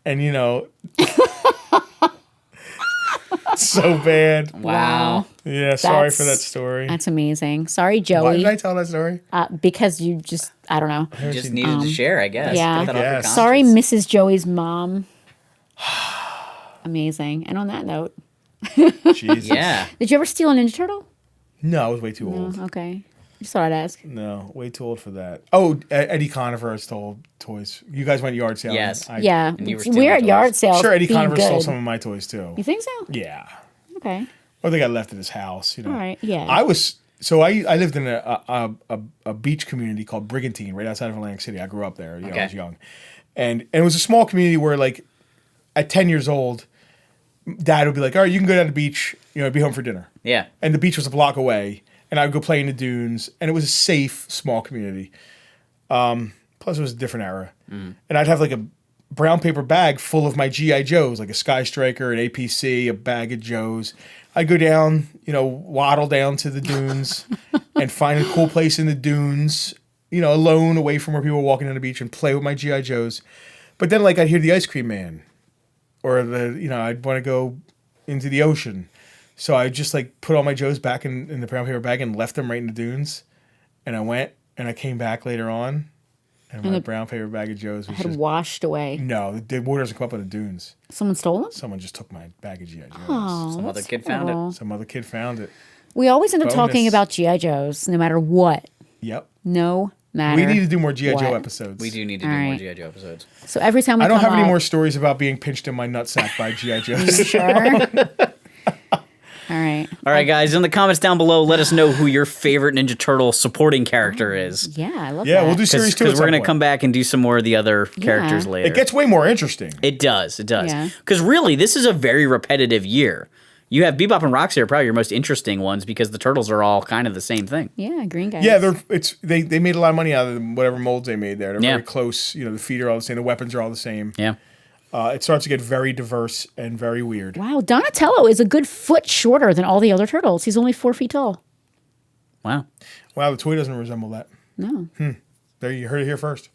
so bad. Wow. Yeah, sorry for that story. That's amazing. Sorry, Joey. Why did I tell that story? Because you just, I don't know. You just needed to share, I guess. Yeah. Get that off your conscience. Sorry, Mrs. Joey's mom. Amazing. And on that note. Jesus. Yeah. Did you ever steal a Ninja Turtle? No, I was way too old. Oh, okay. Just thought I'd ask. No, way too old for that. Oh, Eddie Conover stole toys. You guys went yard sale. Yes. Yeah. And you were We're stealing at toys. yard sales. Sure, Eddie being Conover stole good. some of my toys too. You think so? Yeah. Okay. Or they got left at his house. All right. Yeah. I lived in a beach community called Brigantine right outside of Atlantic City. I grew up there. I was young, and it was a small community where at 10 years old, Dad would be like, all right, you can go down to the beach. Be home for dinner. Yeah. And the beach was a block away. And I would go play in the dunes, and it was a safe, small community. Plus, it was a different era. And I'd have a brown paper bag full of my G.I. Joes, like a Sky Striker, an APC, a bag of Joes. I'd go down, waddle down to the dunes and find a cool place in the dunes, alone, away from where people were walking on the beach, and play with my G.I. Joes. But then, I'd hear the Ice Cream Man, or I'd want to go into the ocean. So I just put all my Joes back in the brown paper bag and left them right in the dunes. And I went and I came back later on, and my brown paper bag of Joes was had washed away. No, the water doesn't come up on the dunes. Someone stole them? Someone just took my bag of G.I. Joes. Oh, Some other kid found it. Some other kid found it. We always end up talking Bonus. about G.I. Joes, no matter what. Yep. No matter. We need to do more G.I. Joe what. episodes. We do need to do All more right. G.I. Joe episodes. So every time we I don't come have any up- more stories about being pinched in my nutsack by G.I. Joes. Sure. All right. All right, guys, in the comments down below, let us know who your favorite Ninja Turtle supporting character is. Yeah, I love Yeah, that. we'll do series 2 Because we're going to come back and do some more of the other characters later. It gets way more interesting. It does. Yeah. Because really, this is a very repetitive year. You have Bebop and Roxy are probably your most interesting ones because the Turtles are all kind of the same thing. Yeah, green guys. Yeah, they made a lot of money out of whatever molds they made there. They're Yeah. very close. The feet are all the same. The weapons are all the same. Yeah. It starts to get very diverse and very weird. Wow, Donatello is a good foot shorter than all the other turtles. He's only 4 feet tall. Wow. Wow, the toy doesn't resemble that. No. There, you heard it here first.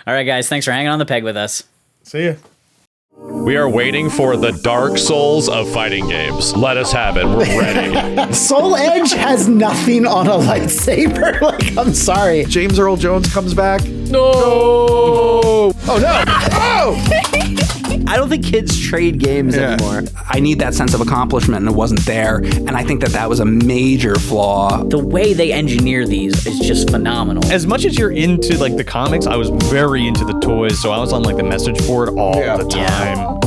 All right, guys. Thanks for hanging on the peg with us. See ya. We are waiting for the Dark Souls of fighting games. Let us have it. We're ready. Soul Edge has nothing on a lightsaber. Like, I'm sorry. James Earl Jones comes back. No! Oh no! Oh! I don't think kids trade games anymore. I need that sense of accomplishment, and it wasn't there. And I think that was a major flaw. The way they engineer these is just phenomenal. As much as you're into like the comics, I was very into the toys, so I was on like the message board all the time.